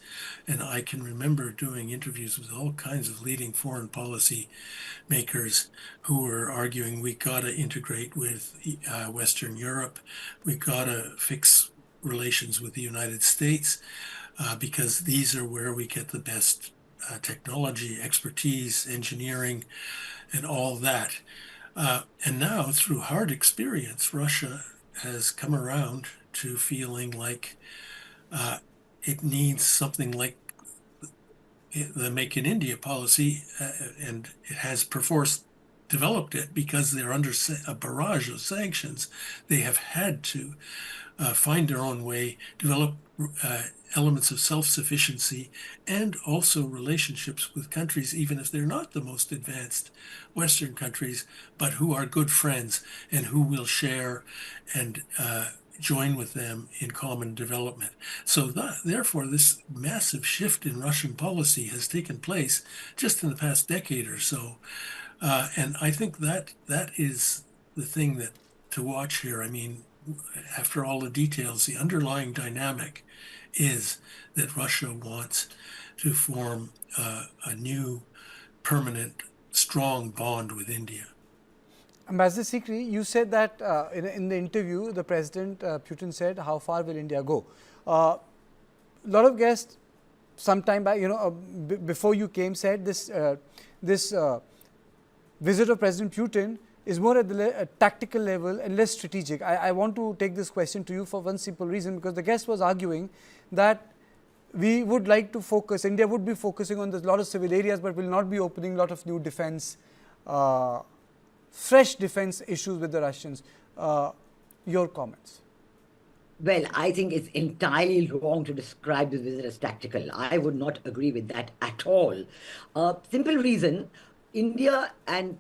H: And I can remember doing interviews with all kinds of leading foreign policy makers who were arguing we got to integrate with Western Europe, we got to fix relations with the United States, because these are where we get the best technology, expertise, engineering, and all that. And now, through hard experience, Russia has come around to feeling like it needs something like the Make in India policy, and it has perforce developed it because they're under a barrage of sanctions. They have had to find their own way, develop elements of self-sufficiency, and also relationships with countries, even if they're not the most advanced Western countries, but who are good friends and who will share and join with them in common development. So therefore, this massive shift in Russian policy has taken place just in the past decade or so. And I think that is the thing that to watch here. I mean, after all the details, the underlying dynamic is that Russia wants to form a new, permanent, strong bond with India.
B: Ambassador Sikri, you said that in the interview, the President Putin said, how far will India go? A lot of guests, sometime back, before you came, said this visit of President Putin is more at the tactical level and less strategic. I want to take this question to you for one simple reason, because the guest was arguing that we would like to focus, India would be focusing on a lot of civil areas, but will not be opening a lot of new defense, fresh defense issues with the Russians. Your comments?
I: Well, I think it's entirely wrong to describe this visit as tactical. I would not agree with that at all. Simple reason, India and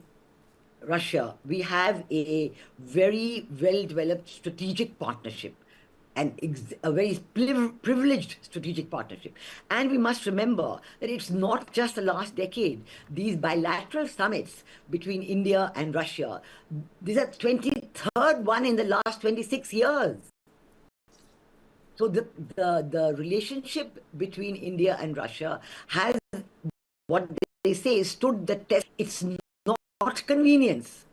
I: Russia, we have a very well-developed strategic partnership. a very privileged strategic partnership. And we must remember that it's not just the last decade. These bilateral summits between India and Russia, these are 23rd one in the last 26 years. So the relationship between India and Russia has, what they say, stood the test. It's not convenience.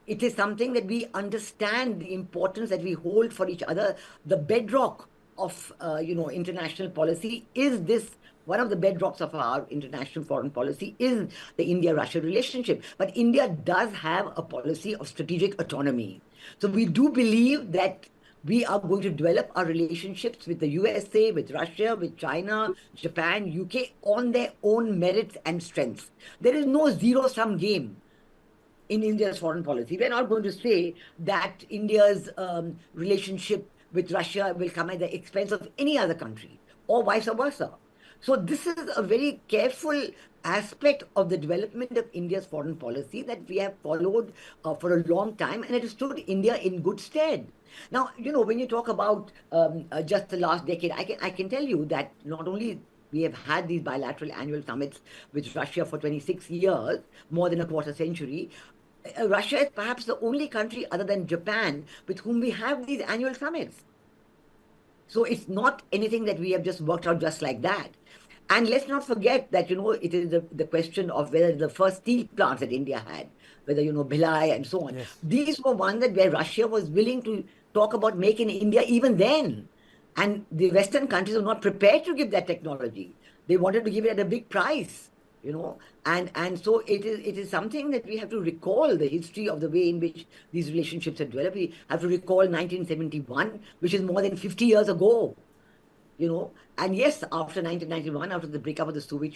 I: It is something that we understand the importance that we hold for each other. The bedrock of international policy is this. One of the bedrocks of our international foreign policy is the India-Russia relationship. But India does have a policy of strategic autonomy. So we do believe that we are going to develop our relationships with the USA, with Russia, with China, Japan, UK on their own merits and strengths. There is no zero-sum game in India's foreign policy. We're not going to say that India's relationship with Russia will come at the expense of any other country, or vice versa. So this is a very careful aspect of the development of India's foreign policy that we have followed for a long time, and it has stood India in good stead. Now, when you talk about just the last decade, I can tell you that not only we have had these bilateral annual summits with Russia for 26 years, more than a quarter century. Russia is perhaps the only country other than Japan with whom we have these annual summits. So it's not anything that we have just worked out just like that. And let's not forget that, it is the question of whether the first steel plants that India had, whether, Bhilai and so on. Yes. These were ones where Russia was willing to talk about Make in India even then. And the Western countries were not prepared to give that technology. They wanted to give it at a big price. And so it is something that we have to recall the history of the way in which these relationships have developed. We have to recall 1971, which is more than 50 years ago, And yes, after 1991, after the breakup of the Soviet Union,